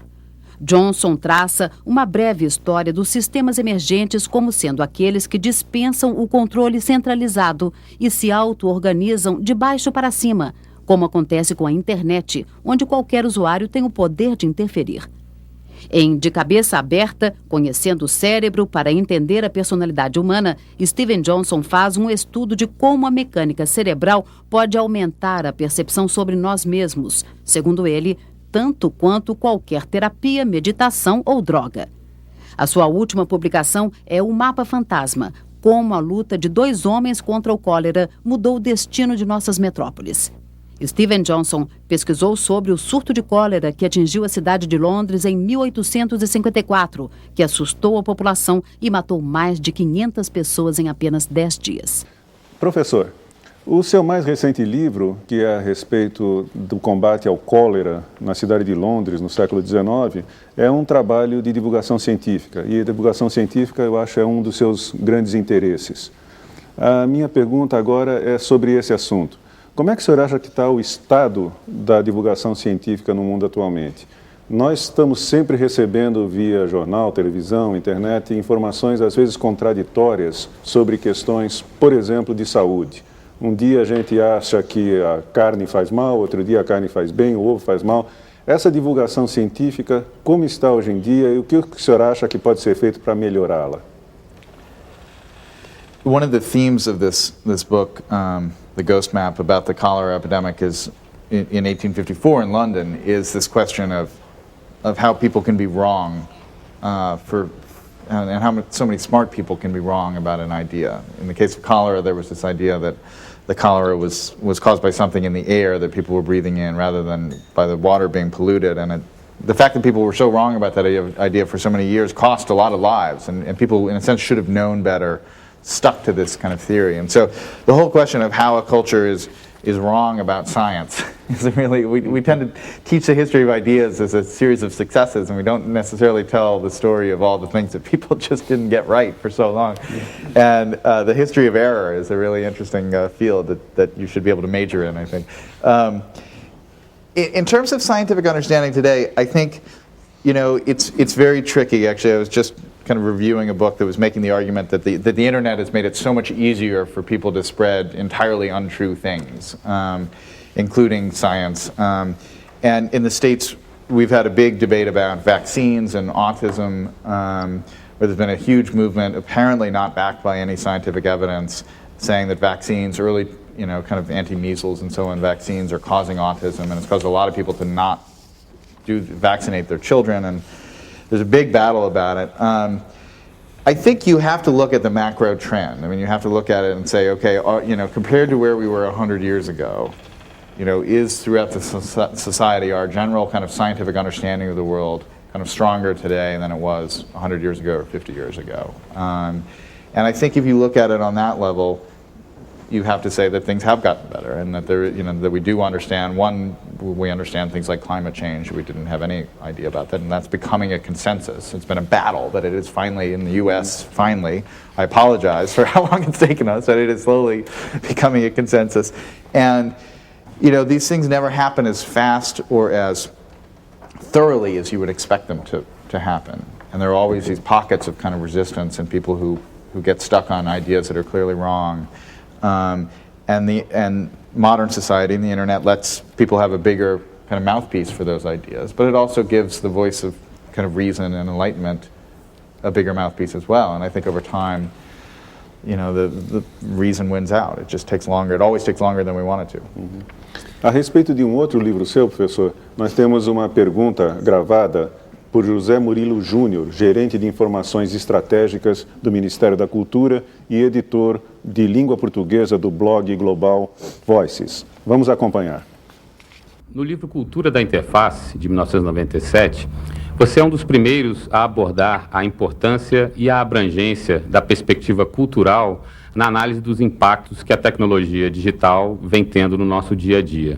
Johnson traça uma breve história dos sistemas emergentes como sendo aqueles que dispensam o controle centralizado e se auto-organizam de baixo para cima, como acontece com a internet, onde qualquer usuário tem o poder de interferir. Em De Cabeça Aberta, Conhecendo o Cérebro para Entender a Personalidade Humana, Steven Johnson faz um estudo de como a mecânica cerebral pode aumentar a percepção sobre nós mesmos, segundo ele, tanto quanto qualquer terapia, meditação ou droga. A sua última publicação é O Mapa Fantasma, como a luta de 2 homens contra o cólera mudou o destino de nossas metrópoles. Steven Johnson pesquisou sobre o surto de cólera que atingiu a cidade de Londres em 1854, que assustou a população e matou mais de 500 pessoas em apenas 10 dias. Professor, o seu mais recente livro, que é a respeito do combate ao cólera na cidade de Londres no século XIX, é um trabalho de divulgação científica. E a divulgação científica, eu acho, é um dos seus grandes interesses. A minha pergunta agora é sobre esse assunto. Como é que o senhor acha que está o estado da divulgação científica no mundo atualmente? Nós estamos sempre recebendo via jornal, televisão, internet, informações às vezes contraditórias sobre questões, por exemplo, de saúde. Um dia a gente acha que a carne faz mal, outro dia a carne faz bem, o ovo faz mal. Essa divulgação científica, como está hoje em dia e o que o senhor acha que pode ser feito para melhorá-la? One of the themes of this book, The Ghost Map, about the cholera epidemic is in 1854 in London is this question of how people can be wrong and how so many smart people can be wrong about an idea. In the case of cholera, there was this idea that the cholera was caused by something in the air that people were breathing in rather than by the water being polluted. And the fact that people were so wrong about that idea for so many years cost a lot of lives. And people, in a sense, should have known better, stuck to this kind of theory. And so the whole question of how a culture is wrong about science is really, we tend to teach the history of ideas as a series of successes, and we don't necessarily tell the story of all the things that people just didn't get right for so long. And the history of error is a really interesting field that you should be able to major in, I think. In terms of scientific understanding today, I think, it's very tricky. Actually, I was just kind of reviewing a book that was making the argument that the internet has made it so much easier for people to spread entirely untrue things, including science. And in the States, we've had a big debate about vaccines and autism, where there's been a huge movement, apparently not backed by any scientific evidence, saying that vaccines, early, kind of anti-measles and so on vaccines are causing autism, and it's caused a lot of people to not vaccinate their children, and there's a big battle about it. I think you have to look at the macro trend. I mean, you have to look at it and say, okay, compared to where we were 100 years ago, is throughout the society our general kind of scientific understanding of the world kind of stronger today than it was 100 years ago or 50 years ago. And I think if you look at it on that level, you have to say that things have gotten better, and that that we do understand. One, we understand things like climate change. We didn't have any idea about that, and that's becoming a consensus. It's been a battle, but it is finally in the U.S. Finally, I apologize for how long it's taken us, but it is slowly becoming a consensus. And these things never happen as fast or as thoroughly as you would expect them to happen, and there are always these pockets of kind of resistance and people who get stuck on ideas that are clearly wrong. And modern society and the internet lets people have a bigger kind of mouthpiece for those ideas, but it also gives the voice of kind of reason and enlightenment a bigger mouthpiece as well. And I think over time, the reason wins out. It just takes longer. It always takes longer than we want it to. Uhum. A respeito de outro livro seu, professor, nós temos uma pergunta gravada por José Murilo Júnior, gerente de informações estratégicas do Ministério da Cultura e editor de língua portuguesa do blog global Voices. Vamos acompanhar. No livro Cultura da Interface, de 1997, você é um dos primeiros a abordar a importância e a abrangência da perspectiva cultural na análise dos impactos que a tecnologia digital vem tendo no nosso dia a dia.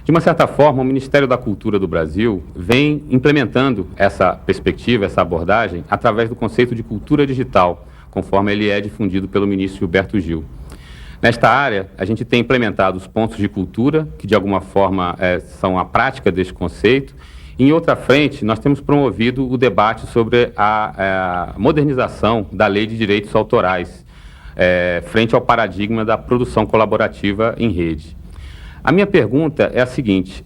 De uma certa forma, o Ministério da Cultura do Brasil vem implementando essa perspectiva, essa abordagem, através do conceito de cultura digital, conforme ele é difundido pelo ministro Gilberto Gil. Nesta área, a gente tem implementado os pontos de cultura, que de alguma forma são a prática deste conceito. Em outra frente, nós temos promovido o debate sobre a modernização da Lei de Direitos Autorais, frente ao paradigma da produção colaborativa em rede. A minha pergunta é a seguinte: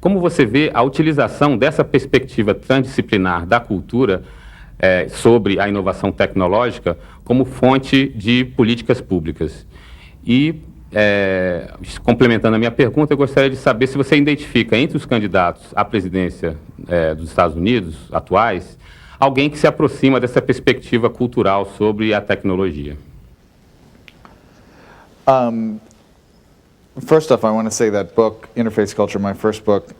como você vê a utilização dessa perspectiva transdisciplinar da cultura sobre a inovação tecnológica como fonte de políticas públicas? E, complementando a minha pergunta, eu gostaria de saber se você identifica entre os candidatos à presidência dos Estados Unidos atuais alguém que se aproxima dessa perspectiva cultural sobre a tecnologia. First off, I want to say that book, Interface Culture, my first book,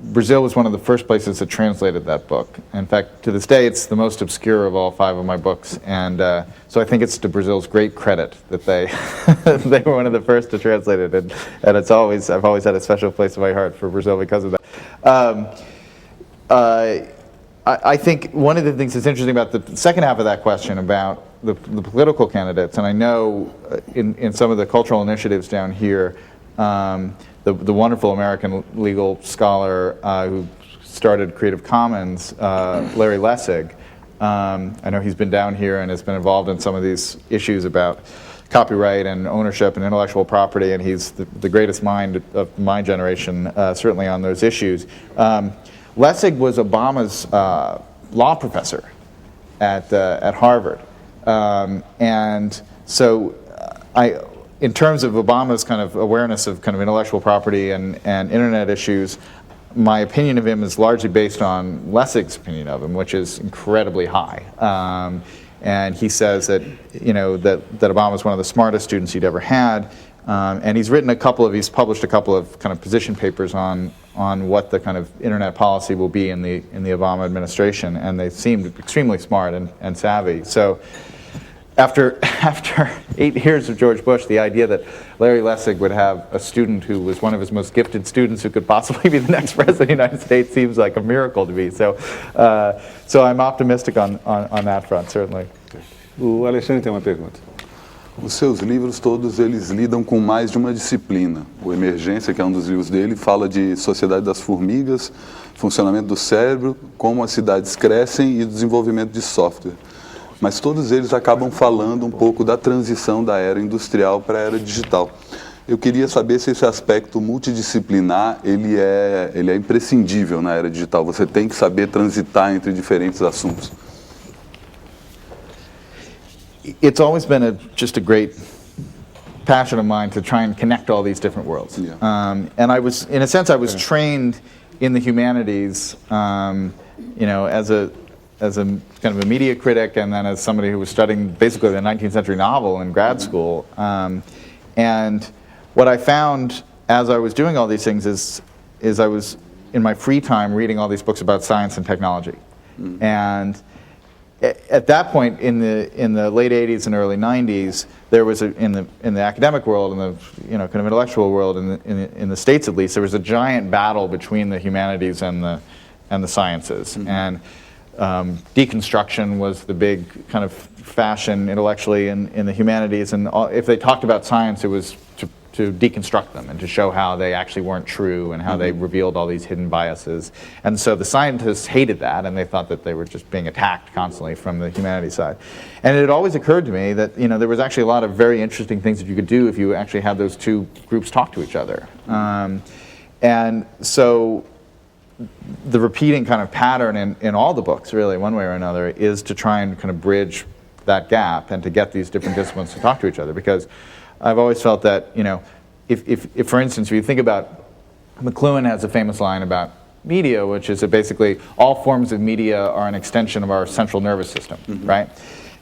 Brazil was one of the first places that translated that book. In fact, to this day, it's the most obscure of all 5 of my books, and so I think it's to Brazil's great credit that they they were one of the first to translate it, and I've always had a special place in my heart for Brazil because of that. I think one of the things that's interesting about the second half of that question about the political candidates, and I know in some of the cultural initiatives down here, the wonderful American legal scholar who started Creative Commons, Larry Lessig, I know he's been down here and has been involved in some of these issues about copyright and ownership and intellectual property, and he's the greatest mind of my generation, certainly on those issues. Lessig was Obama's law professor at Harvard, and so in terms of Obama's kind of awareness of kind of intellectual property and internet issues, my opinion of him is largely based on Lessig's opinion of him, which is incredibly high. And he says that, that Obama was one of the smartest students he'd ever had. And he's published a couple of kind of position papers on what the kind of internet policy will be in the Obama administration, and they seemed extremely smart and savvy. So after 8 years of George Bush, the idea that Larry Lessig would have a student who was one of his most gifted students who could possibly be the next president of the United States seems like a miracle to me. So I'm optimistic on that front, certainly. O Alexandre tem uma pergunta. Os seus livros, todos eles lidam com mais de uma disciplina. O Emergência, que é um dos livros dele, fala de sociedade das formigas, funcionamento do cérebro, como as cidades crescem e desenvolvimento de software. Mas todos eles acabam falando um pouco da transição da era industrial para a era digital. Eu queria saber se esse aspecto multidisciplinar ele é imprescindível na era digital. Você tem que saber transitar entre diferentes assuntos. It's always been just a great passion of mine to try and connect all these different worlds. Yeah. And I was, in a sense, I was trained in the humanities, as a kind of a media critic, and then as somebody who was studying basically the 19th century novel in grad school. And what I found as I was doing all these things is I was in my free time reading all these books about science and technology. And at that point in the late 80s and early 90s, there was in the academic world, in the kind of intellectual world, in the States at least, there was a giant battle between the humanities and the sciences. And deconstruction was the big kind of fashion intellectually in the humanities, and if they talked about science, it was to deconstruct them and to show how they actually weren't true and how they revealed all these hidden biases. And so the scientists hated that, and they thought that they were just being attacked constantly from the humanities side. And it had always occurred to me that there was actually a lot of very interesting things that you could do if you actually had those two groups talk to each other. And so the repeating kind of pattern in all the books, really, one way or another, is to try and kind of bridge that gap and to get these different disciplines to talk to each other. Because I've always felt that, if for instance, if you think about, McLuhan has a famous line about media, which is that basically all forms of media are an extension of our central nervous system, right?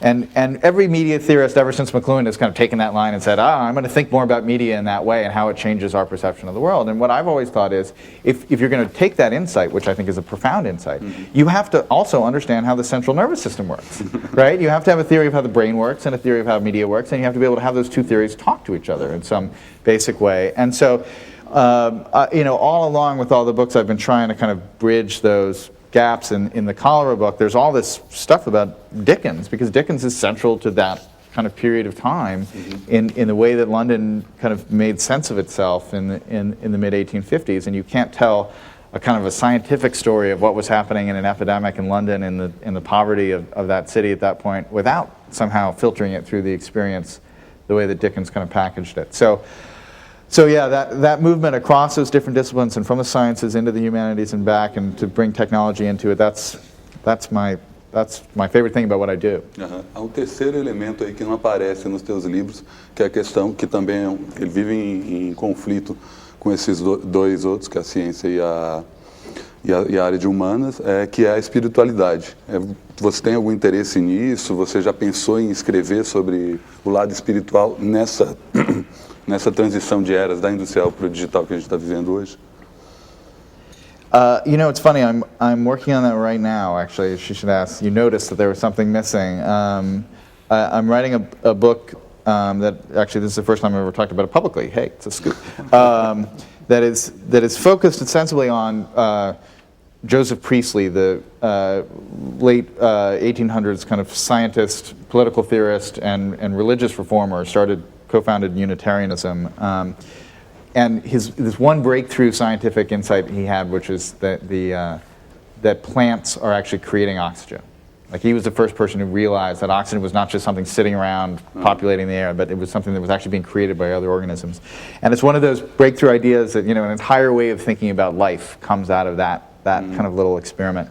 And every media theorist ever since McLuhan has kind of taken that line and said, I'm going to think more about media in that way and how it changes our perception of the world. And what I've always thought is, if you're going to take that insight, which I think is a profound insight, you have to also understand how the central nervous system works, right? You have to have a theory of how the brain works and a theory of how media works, and you have to be able to have those two theories talk to each other in some basic way. And so, all along with all the books, I've been trying to kind of bridge those gaps. In the cholera book, there's all this stuff about Dickens, because Dickens is central to that kind of period of time in the way that London kind of made sense of itself in the mid-1850s, and you can't tell a kind of a scientific story of what was happening in an epidemic in London in the poverty of that city at that point without somehow filtering it through the experience the way that Dickens kind of packaged it. So yeah, that movement across those different disciplines and from the sciences into the humanities and back, and to bring technology into it, that's my favorite thing about what I do. Há um terceiro elemento aí que não aparece nos teus livros, que é a questão que também ele vive em conflito com esses dois outros, que é a ciência e a área de humanas, que é a espiritualidade. Você tem algum interesse nisso? Você já pensou em escrever sobre o lado espiritual nessa transição de eras da industrial para o digital que a gente está vivendo hoje? It's funny, I'm working on that right now, actually. She should ask. You noticed that there was something missing. I'm writing a book that, actually, this is the first time I've ever talked about it publicly. Hey, it's a scoop. That is focused ostensibly on Joseph Priestley, the late 1800s kind of scientist, political theorist, and religious reformer, co-founded Unitarianism. And this one breakthrough scientific insight he had, which is that plants are actually creating oxygen. Like, he was the first person who realized that oxygen was not just something sitting around populating the air, but it was something that was actually being created by other organisms. And it's one of those breakthrough ideas that, an entire way of thinking about life comes out of that kind of little experiment.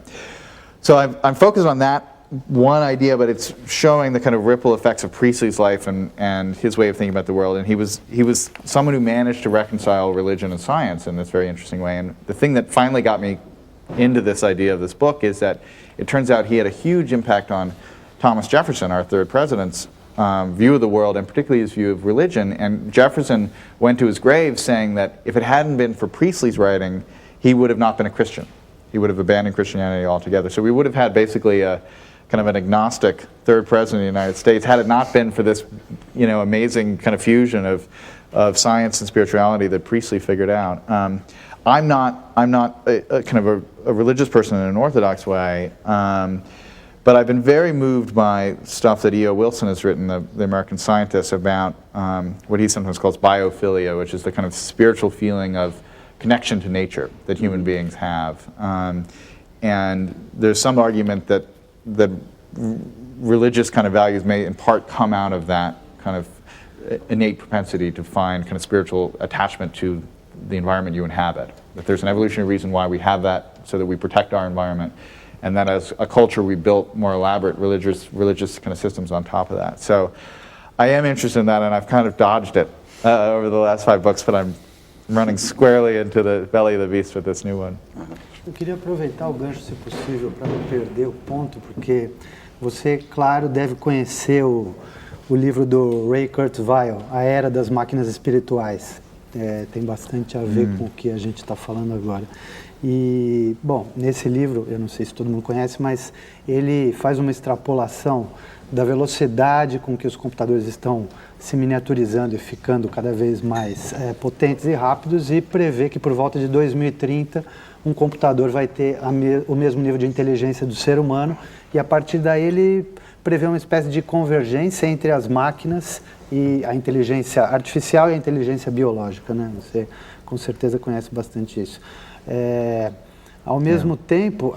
So I'm focused on that one idea, but it's showing the kind of ripple effects of Priestley's life and his way of thinking about the world. And he was someone who managed to reconcile religion and science in this very interesting way. And the thing that finally got me into this idea of this book is that it turns out he had a huge impact on Thomas Jefferson, our third president's view of the world, and particularly his view of religion. And Jefferson went to his grave saying that if it hadn't been for Priestley's writing, he would have not been a Christian. He would have abandoned Christianity altogether. So we would have had basically a kind of an agnostic third president of the United States had it not been for this, amazing kind of fusion of science and spirituality that Priestley figured out. I'm not a kind of a religious person in an orthodox way, but I've been very moved by stuff that E.O. Wilson has written, the American scientist, about what he sometimes calls biophilia, which is the kind of spiritual feeling of connection to nature that human beings have. And there's some argument that religious kind of values may in part come out of that kind of innate propensity to find kind of spiritual attachment to the environment you inhabit. That there's an evolutionary reason why we have that, so that we protect our environment, and that as a culture we built more elaborate religious kind of systems on top of that. So I am interested in that, and I've kind of dodged it over the last 5 books, but I'm running squarely into the belly of the beast with this new one. Eu queria aproveitar o gancho, se possível, para não perder o ponto, porque você, claro, deve conhecer o livro do Ray Kurzweil, A Era das Máquinas Espirituais. Tem bastante a ver com o que a gente está falando agora. E, bom, nesse livro, eu não sei se todo mundo conhece, mas ele faz uma extrapolação da velocidade com que os computadores estão se miniaturizando e ficando cada vez mais potentes e rápidos, e prevê que por volta de 2030 um computador vai ter o mesmo nível de inteligência do ser humano, e a partir daí ele prevê uma espécie de convergência entre as máquinas e a inteligência artificial e a inteligência biológica, né? Você com certeza conhece bastante isso. Ao mesmo tempo,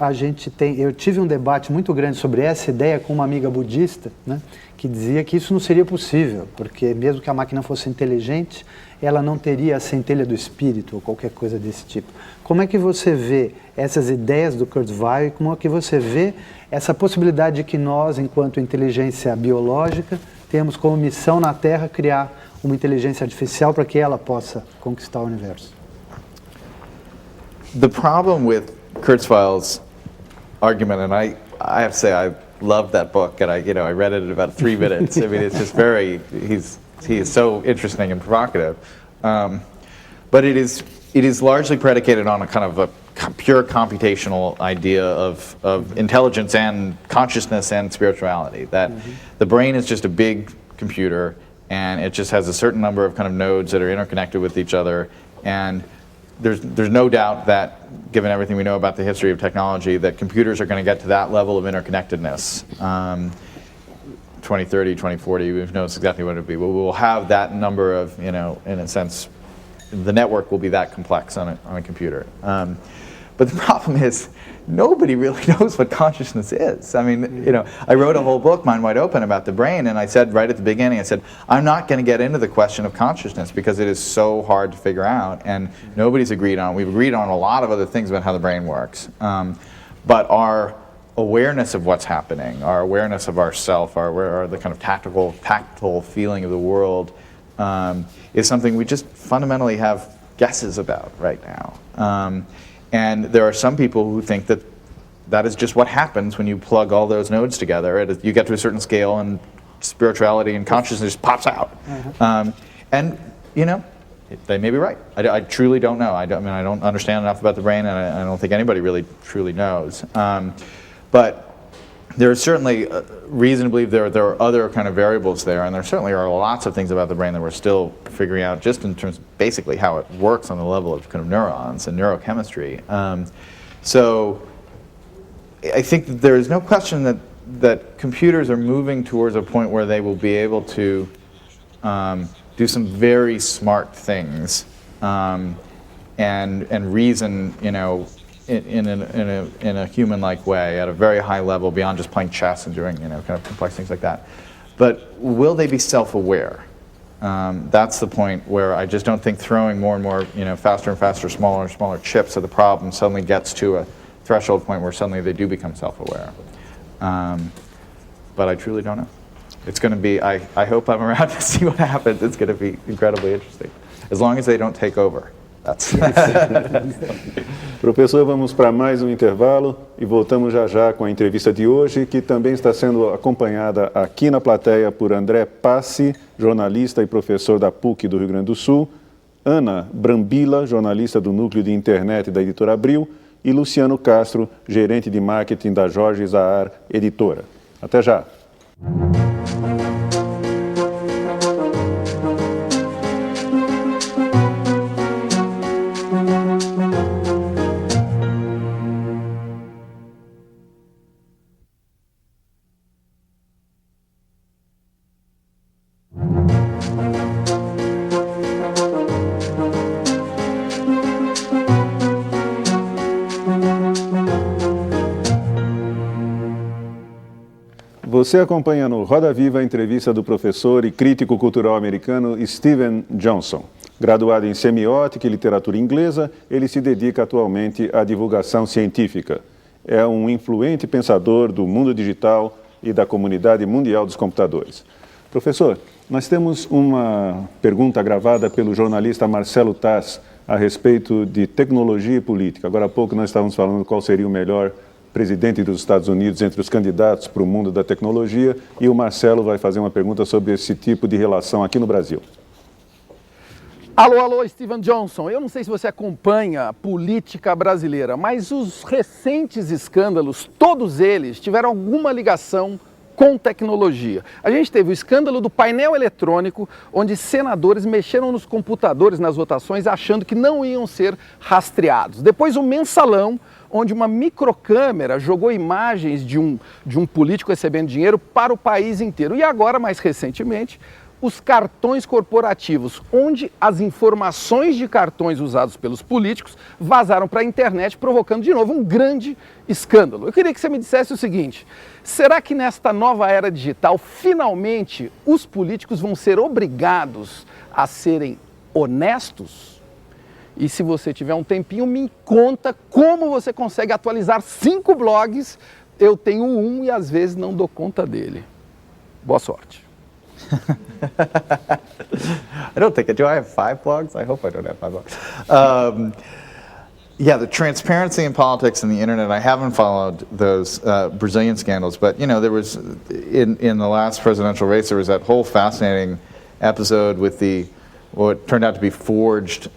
eu tive um debate muito grande sobre essa ideia com uma amiga budista, né, que dizia que isso não seria possível, porque mesmo que a máquina fosse inteligente, ela não teria a centelha do espírito ou qualquer coisa desse tipo. Como é que você vê essas ideias do Kurzweil e como é que você vê essa possibilidade de que nós, enquanto inteligência biológica, temos como missão na Terra criar uma inteligência artificial para que ela possa conquistar o universo? The problem with Kurzweil's argument, and I have to say I loved that book, and I read it in about 3 minutes. I mean, it's just he is so interesting and provocative. But it is largely predicated on a kind of a pure computational idea of intelligence and consciousness and spirituality. That the brain is just a big computer, and it just has a certain number of kind of nodes that are interconnected with each other, and there's no doubt that, given everything we know about the history of technology, that computers are going to get to that level of interconnectedness. 2030, 2040, who knows exactly what it will be. We will have that number of, in a sense, the network will be that complex on a computer. But the problem is, nobody really knows what consciousness is. I mean, I wrote a whole book, Mind Wide Open, about the brain, and I said right at the beginning, I said, I'm not going to get into the question of consciousness because it is so hard to figure out, and nobody's agreed on. We've agreed on a lot of other things about how the brain works. But our awareness of what's happening, our awareness of ourself, the kind of tactile feeling of the world is something we just fundamentally have guesses about right now. And there are some people who think that is just what happens when you plug all those nodes together. You get to a certain scale and spirituality and consciousness just pops out. And, they may be right. I truly don't know. I don't understand enough about the brain, and I don't think anybody really truly knows. But there is certainly reason to believe there are other kind of variables there, and there certainly are lots of things about the brain that we're still figuring out, just in terms of basically how it works on the level of kind of neurons and neurochemistry. So I think that there is no question that computers are moving towards a point where they will be able to do some very smart things and reason, in a human-like way at a very high level beyond just playing chess and doing kind of complex things like that. But will they be self-aware? That's the point where I just don't think throwing more and more faster and faster, smaller and smaller chips at the problem suddenly gets to a threshold point where suddenly they do become self-aware. but I truly don't know. It's going to be, I hope I'm around to see what happens. It's going to be incredibly interesting. As long as they don't take over. That's Professor, vamos para mais um intervalo e voltamos já já com a entrevista de hoje, que também está sendo acompanhada aqui na plateia por André Passi, jornalista e professor da PUC do Rio Grande do Sul, Ana Brambila, jornalista do Núcleo de Internet da Editora Abril, e Luciano Castro, gerente de marketing da Jorge Zahar Editora. Até já! Você acompanha no Roda Viva a entrevista do professor e crítico cultural americano Steven Johnson. Graduado em semiótica e literatura inglesa, ele se dedica atualmente à divulgação científica. É um influente pensador do mundo digital e da comunidade mundial dos computadores. Professor, nós temos uma pergunta gravada pelo jornalista Marcelo Tass a respeito de tecnologia e política. Agora há pouco nós estávamos falando qual seria o melhor presidente dos Estados Unidos entre os candidatos para o mundo da tecnologia, e o Marcelo vai fazer uma pergunta sobre esse tipo de relação aqui no Brasil. Alô, alô, Steven Johnson. Eu não sei se você acompanha a política brasileira, mas os recentes escândalos, todos eles, tiveram alguma ligação com tecnologia. A gente teve o escândalo do painel eletrônico, onde senadores mexeram nos computadores nas votações achando que não iam ser rastreados. Depois o mensalão, onde uma microcâmera jogou imagens de um político recebendo dinheiro para o país inteiro. E agora, mais recentemente, os cartões corporativos, onde as informações de cartões usados pelos políticos vazaram para a internet, provocando de novo um grande escândalo. Eu queria que você me dissesse o seguinte: será que nesta nova era digital, finalmente, os políticos vão ser obrigados a serem honestos? E se você tiver um tempinho, me conta como você consegue atualizar 5 blogs. Eu tenho um e às vezes não dou conta dele. Boa sorte. I don't think I do. I have 5 blogs. I hope I don't have 5 blogs. Yeah, the transparency in politics and the internet, I haven't followed those Brazilian scandals, but, you know, there was, in the last presidential race, there was that whole fascinating episode with what turned out to be forged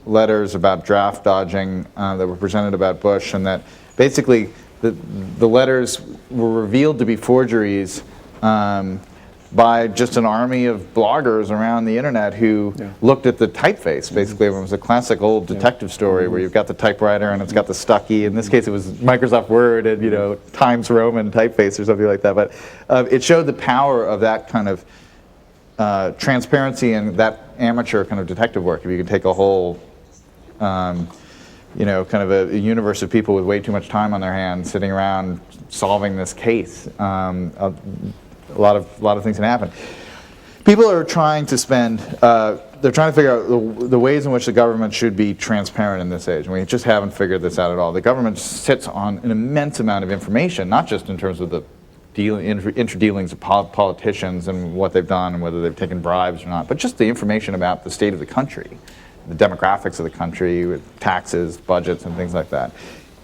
letters about draft dodging that were presented about Bush, and that basically the letters were revealed to be forgeries by just an army of bloggers around the internet who looked at the typeface. Basically, it was a classic old detective story where you've got the typewriter and it's got the Stucky. In this case, it was Microsoft Word and, you know, Times Roman typeface or something like that. But it showed the power of that kind of transparency and that amateur kind of detective work. If you could take a whole you know, kind of a universe of people with way too much time on their hands sitting around solving this case. A lot of things can happen. People are trying to they're trying to figure out the ways in which the government should be transparent in this age, and we just haven't figured this out at all. The government sits on an immense amount of information, not just in terms of the interdealings of politicians and what they've done and whether they've taken bribes or not, but just the information about the state of the country, the demographics of the country, with taxes, budgets, and things like that.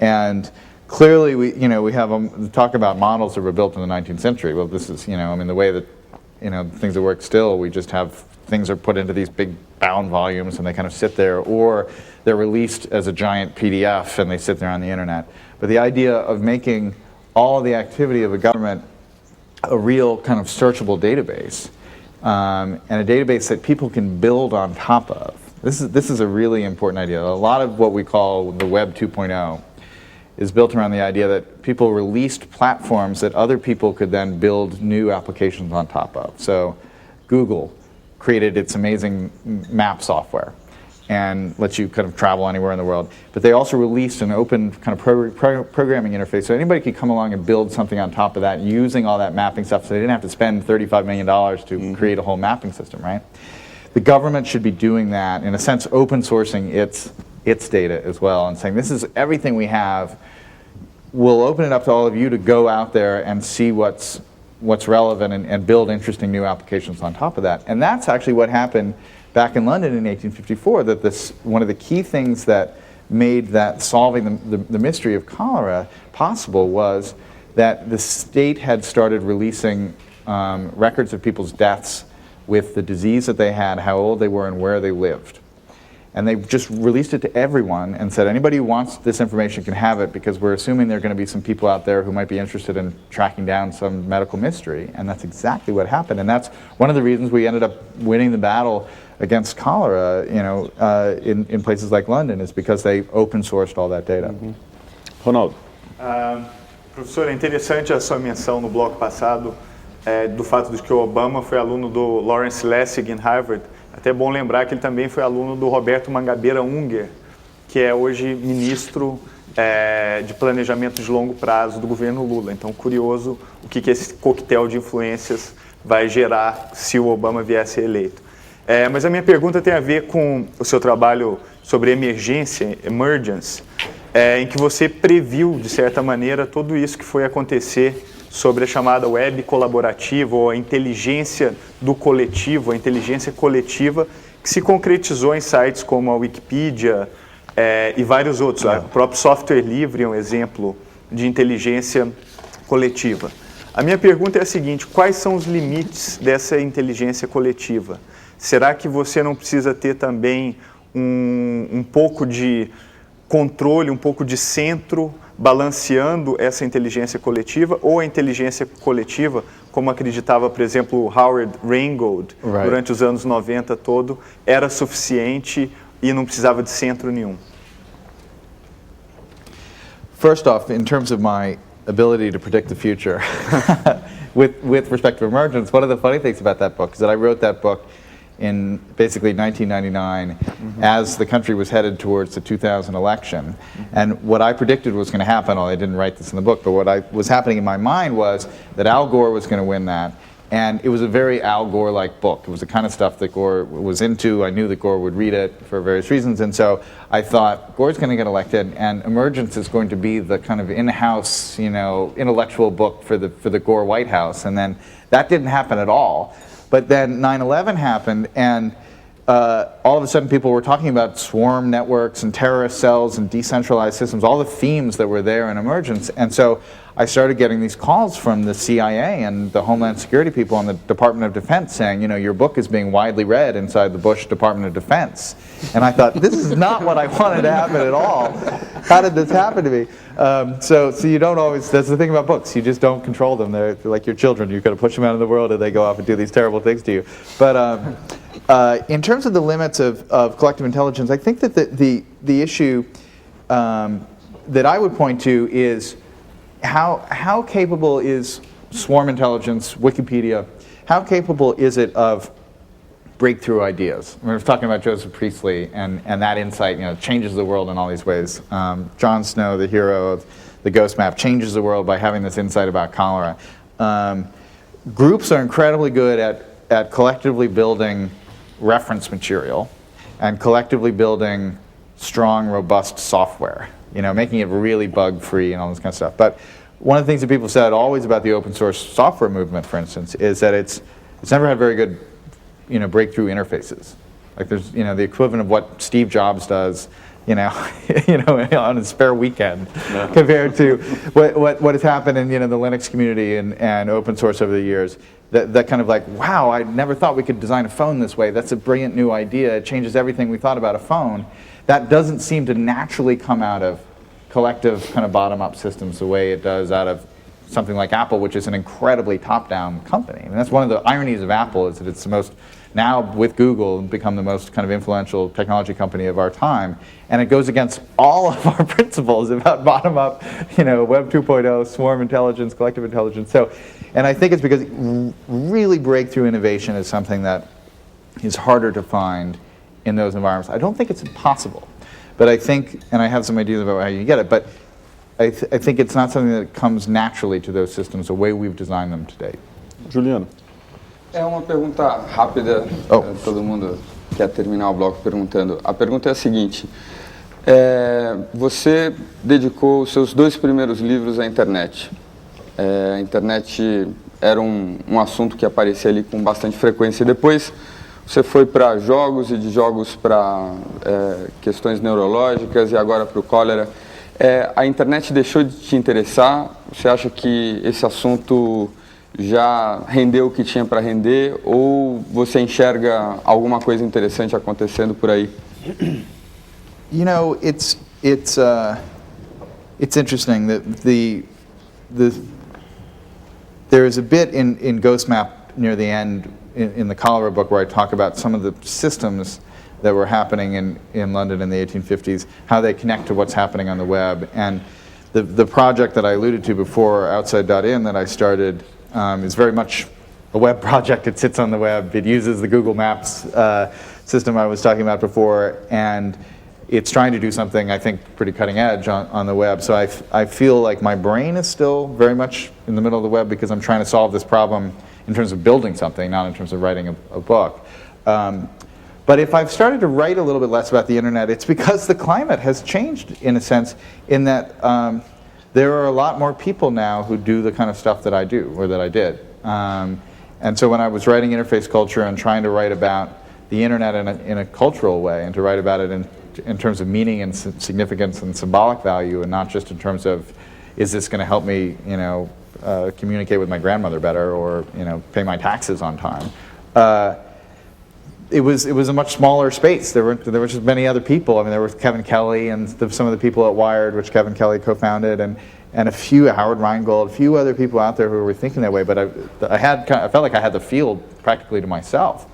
And clearly, we have talk about models that were built in the 19th century. Well, this is, I mean, the way that, things that work still, we just have things are put into these big bound volumes and they kind of sit there, or they're released as a giant PDF and they sit there on the internet. But the idea of making all of the activity of the government a real kind of searchable database, and a database that people can build on top of. This is a really important idea. A lot of what we call the Web 2.0 is built around the idea that people released platforms that other people could then build new applications on top of. So Google created its amazing map software and lets you kind of travel anywhere in the world. But they also released an open kind of programming interface, so anybody could come along and build something on top of that using all that mapping stuff, so they didn't have to spend $35 million to create a whole mapping system, right? The government should be doing that, in a sense, open sourcing its data as well, and saying this is everything we have. we'll open it up to all of you to go out there and see what's relevant and build interesting new applications on top of that. And that's actually what happened back in London in 1854, that one of the key things that made that solving the mystery of cholera possible was that the state had started releasing records of people's deaths with the disease that they had, how old they were, and where they lived. And they just released it to everyone and said, anybody who wants this information can have it, because we're assuming there are going to be some people out there who might be interested in tracking down some medical mystery. And that's exactly what happened. And that's one of the reasons we ended up winning the battle against cholera, in places like London, is because they open sourced all that data. Ronaldo. Professor, é interessante a sua menção no bloco passado do fato de que o Obama foi aluno do Lawrence Lessig em Harvard. Até é bom lembrar que ele também foi aluno do Roberto Mangabeira Unger, que é hoje ministro de planejamento de longo prazo do governo Lula. Então, curioso o que esse coquetel de influências vai gerar se o Obama viesse eleito. Mas a minha pergunta tem a ver com o seu trabalho sobre emergência, emergence, em que você previu, de certa maneira, tudo isso que foi acontecer sobre a chamada web colaborativa ou a inteligência do coletivo, a inteligência coletiva, que se concretizou em sites como a Wikipedia e vários outros. O próprio software livre é um exemplo de inteligência coletiva. A minha pergunta é a seguinte: quais são os limites dessa inteligência coletiva? Será que você não precisa ter também um pouco de controle, um pouco de centro, balanceando essa inteligência coletiva, ou a inteligência coletiva, como acreditava, por exemplo, Howard Rheingold, durante os anos 90 todo, era suficiente e não precisava de centro nenhum? First off, in terms of my ability to predict the future, with respect to emergence, one of the funny things about that book is that I wrote that book in basically 1999 as the country was headed towards the 2000 election. And what I predicted was going to happen, although I didn't write this in the book, but what was happening in my mind was that Al Gore was going to win that. And it was a very Al Gore-like book. It was the kind of stuff that Gore was into. I knew that Gore would read it for various reasons. And so I thought, Gore's going to get elected, and Emergence is going to be the kind of in-house, intellectual book for the Gore White House. And then that didn't happen at all. But then 9/11 happened, and all of a sudden people were talking about swarm networks and terrorist cells and decentralized systems, all the themes that were there in Emergence. And so I started getting these calls from the CIA and the Homeland Security people and the Department of Defense saying, your book is being widely read inside the Bush Department of Defense. And I thought, this is not what I wanted to happen at all. How did this happen to me? So you don't always, that's the thing about books, you just don't control them. They're like your children. You've got to push them out in the world and they go off and do these terrible things to you. But in terms of the limits of collective intelligence, I think that the issue that I would point to is how capable is swarm intelligence, Wikipedia, how capable is it of breakthrough ideas? We were talking about Joseph Priestley and that insight, changes the world in all these ways. Jon Snow, the hero of the Ghost Map, changes the world by having this insight about cholera. Groups are incredibly good at collectively building reference material and collectively building strong, robust software, making it really bug-free and all this kind of stuff. But one of the things that people said always about the open source software movement, for instance, is that it's never had very good, breakthrough interfaces. Like there's, the equivalent of what Steve Jobs does, on his spare weekend, compared to what has happened in, the Linux community and open source over the years. That kind of like, wow, I never thought we could design a phone this way. That's a brilliant new idea. It changes everything we thought about a phone. That doesn't seem to naturally come out of collective kind of bottom-up systems the way it does out of something like Apple, which is an incredibly top-down company. And that's one of the ironies of Apple, is that it's the most, now with Google, become the most kind of influential technology company of our time. And it goes against all of our principles about bottom-up, Web 2.0, swarm intelligence, collective intelligence. So, and I think it's because really breakthrough innovation is something that is harder to find in those environments. I don't think it's impossible, but I think, and I have some ideas about how you get it, but I think it's not something that comes naturally to those systems the way we've designed them to date. Juliano. É uma pergunta rápida, todo mundo quer terminar o bloco perguntando. A pergunta é a seguinte: Você dedicou os seus 2 primeiros livros à internet. A internet era um assunto que aparecia ali com bastante frequência. E depois você foi para jogos e de jogos para questões neurológicas e agora para o cólera. A internet deixou de te interessar? Você acha que esse assunto já rendeu o que tinha para render? Ou você enxerga alguma coisa interessante acontecendo por aí? You know, it's interesting that there is a bit in Ghost Map near the end in the cholera book where I talk about some of the systems that were happening in London in the 1850s, how they connect to what's happening on the web. And the project that I alluded to before, Outside.in, that I started is very much a web project. It sits on the web. It uses the Google Maps system I was talking about before, and it's trying to do something, I think, pretty cutting edge on the web. So I feel like my brain is still very much in the middle of the web because I'm trying to solve this problem in terms of building something, not in terms of writing a book. But if I've started to write a little bit less about the internet, it's because the climate has changed in a sense, in that there are a lot more people now who do the kind of stuff that I do, or that I did. And so when I was writing interface culture and trying to write about the internet in a cultural way, and to write about it in terms of meaning and significance and symbolic value, and not just in terms of, is this going to help me, you know, communicate with my grandmother better, or, you know, pay my taxes on time. It was a much smaller space. There were just many other people. I mean, there was Kevin Kelly and some of the people at Wired, which Kevin Kelly co-founded, and a few, Howard Rheingold, a few other people out there who were thinking that way. But I felt like I had the field practically to myself.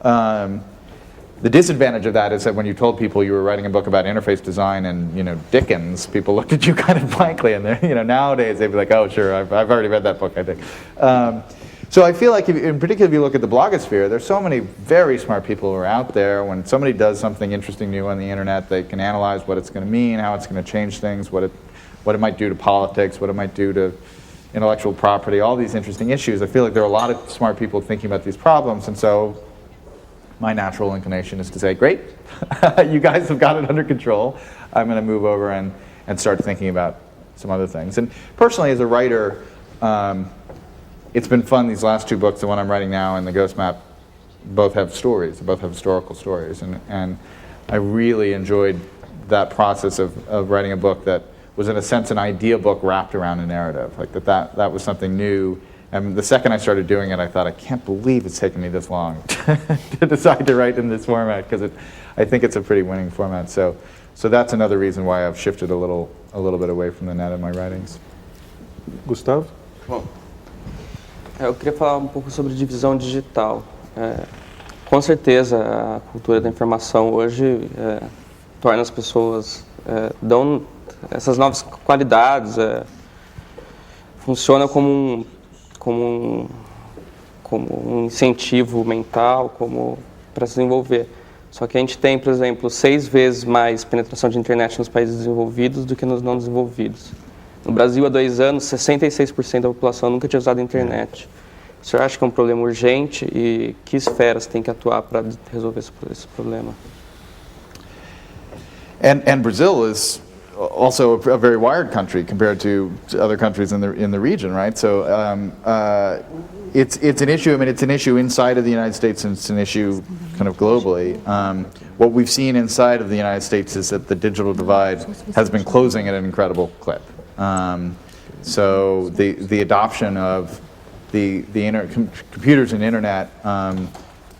The disadvantage of that is that when you told people you were writing a book about interface design and, you know, Dickens, people looked at you kind of blankly, and you know, nowadays they'd be like, oh sure, I've already read that book, I think. So I feel like, in particular, if you look at the blogosphere, there's so many very smart people who are out there. When somebody does something interesting new on the internet, they can analyze what it's going to mean, how it's going to change things, what it might do to politics, what it might do to intellectual property, all these interesting issues. I feel like there are a lot of smart people thinking about these problems, and so my natural inclination is to say, great, you guys have got it under control. I'm going to move over and start thinking about some other things. And personally, as a writer, it's been fun. These last 2 books, the one I'm writing now and the Ghost Map, both have stories. They both have historical stories. And I really enjoyed that process of writing a book that was, in a sense, an idea book wrapped around a narrative. Like that was something new. And the second I started doing it, I thought, I can't believe it's taken me this long to decide to write in this format, because I think it's a pretty winning format. So that's another reason why I've shifted a little bit away from the net in my writings. Gustavo? Bom, eu queria falar um pouco sobre divisão digital. Com certeza, a cultura da informação hoje torna as pessoas, dão essas novas qualidades, funciona como um incentivo mental, como para se desenvolver. Só que a gente tem, por exemplo, 6 vezes mais penetração de internet nos países desenvolvidos do que nos não desenvolvidos. No Brasil, há 2 anos, 66% da população nunca tinha usado a internet. O senhor acha que é um problema urgente, e que esferas tem que atuar para resolver esse problema? And Brazil is also a very wired country compared to other countries in the region, right? So it's an issue. I mean, it's an issue inside of the United States, and it's an issue kind of globally. What we've seen inside of the United States is that the digital divide has been closing at an incredible clip. So the adoption of the computers and internet, kind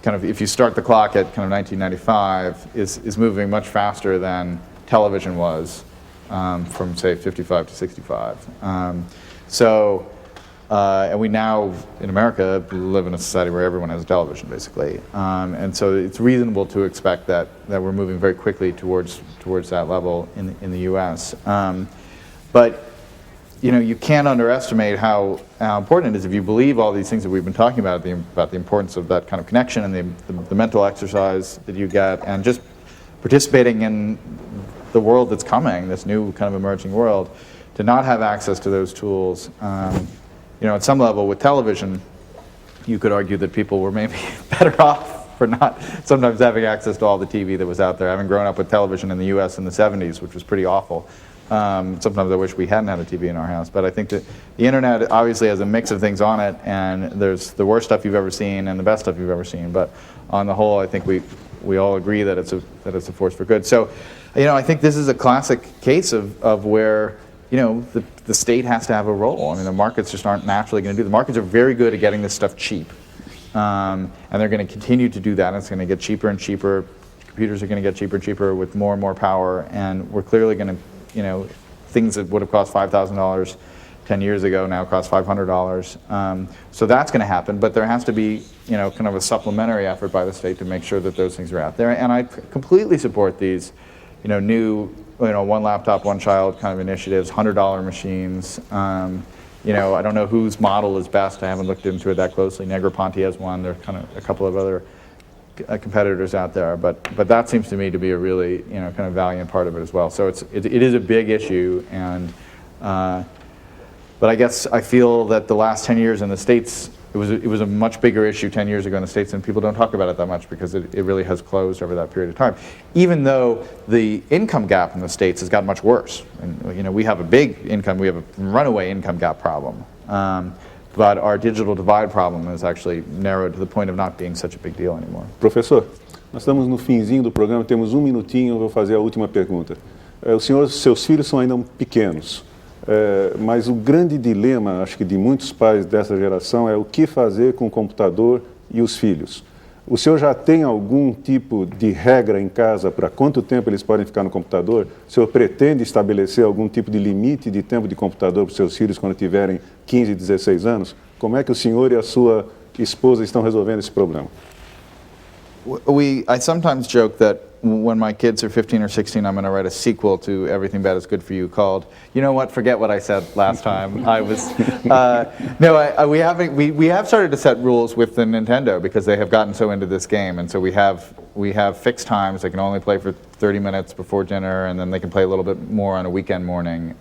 of, if you start the clock at kind of 1995, is moving much faster than television was from, say, 55 to 65. And we now, in America, live in a society where everyone has a television, basically. And so it's reasonable to expect that we're moving very quickly towards that level in the U.S. But you know, you can't underestimate how important it is, if you believe all these things that we've been talking about the importance of that kind of connection and the mental exercise that you get, and just participating in the world that's coming, this new kind of emerging world, to not have access to those tools. You know, at some level with television, you could argue that people were maybe better off for not sometimes having access to all the TV that was out there. Having grown up with television in the U.S. in the 70s, which was pretty awful. Sometimes I wish we hadn't had a TV in our house, but I think that the internet obviously has a mix of things on it, and there's the worst stuff you've ever seen and the best stuff you've ever seen. But on the whole, I think we all agree that it's a force for good. So, I think this is a classic case of where the state has to have a role. I mean, the markets just aren't naturally going to do. The markets are very good at getting this stuff cheap, and they're going to continue to do that. And it's going to get cheaper and cheaper. Computers are going to get cheaper and cheaper with more and more power, and we're clearly going to things that would have cost $5,000 10 years ago now cost $500. So that's going to happen, but there has to be, kind of a supplementary effort by the state to make sure that those things are out there. And I completely support these, new, one laptop, one child kind of initiatives, $100 machines. I don't know whose model is best. I haven't looked into it that closely. Negroponte has one. There are kind of a couple of other competitors out there, but that seems to me to be a really kind of valiant part of it as well. So it is a big issue, and but I guess I feel that the last 10 years in the States, it was a much bigger issue 10 years ago in the States, and people don't talk about it that much because it really has closed over that period of time. Even though the income gap in the States has gotten much worse, and we have a big income, we have a runaway income gap problem. But our digital divide problem is actually narrowed to the point of not being such a big deal anymore. Professor, nós estamos no finzinho do programa, temos um minutinho, eu vou fazer a última pergunta. O senhor, seus filhos são ainda pequenos, mas o grande dilema, acho que de muitos pais dessa geração, é o que fazer com o computador e os filhos. O senhor já tem algum tipo de regra em casa para quanto tempo eles podem ficar no computador? O senhor pretende estabelecer algum tipo de limite de tempo de computador para os seus filhos quando tiverem 15, 16 anos? Como é que o senhor e a sua esposa estão resolvendo esse problema? I sometimes joke that when my kids are 15 or 16, I'm going to write a sequel to Everything Bad is Good for You called, you know what, forget what I said last time. We have started to set rules with the Nintendo because they have gotten so into this game, and so we have fixed times. They can only play for 30 minutes before dinner, and then they can play a little bit more on a weekend morning.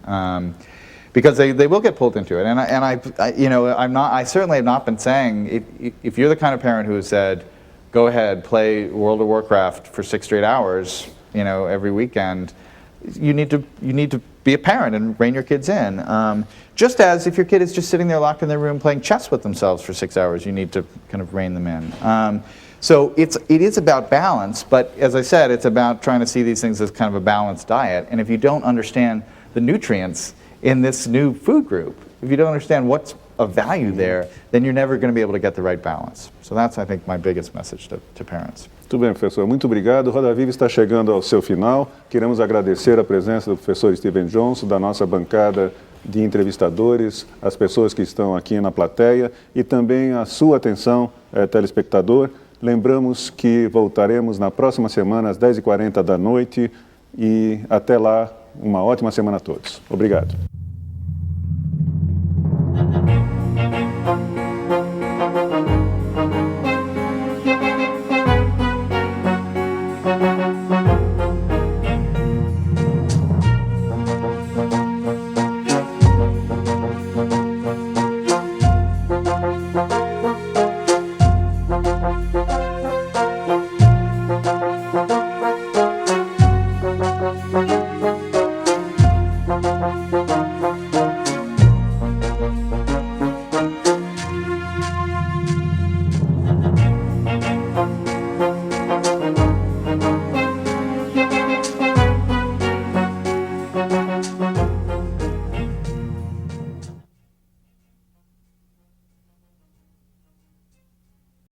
Because they will get pulled into it, and I certainly have not been saying if you're the kind of parent who has said, go ahead, play World of Warcraft for 6 straight hours, every weekend. You need to be a parent and rein your kids in. Just as if your kid is just sitting there locked in their room playing chess with themselves for 6 hours, you need to kind of rein them in. So it is about balance, but as I said, it's about trying to see these things as kind of a balanced diet. And if you don't understand the nutrients in this new food group, if you don't understand what's of value there, then you're never going to be able to get the right balance. So that's, I think, my biggest message to parents. Muito bem, professor. Muito obrigado. Roda Viva está chegando ao seu final. Queremos agradecer a presença do professor Steven Johnson, da nossa bancada de entrevistadores, as pessoas que estão aqui na plateia e também a sua atenção, telespectador. Lembramos que voltaremos na próxima semana às 10h40 da noite e até lá, uma ótima semana a todos. Obrigado.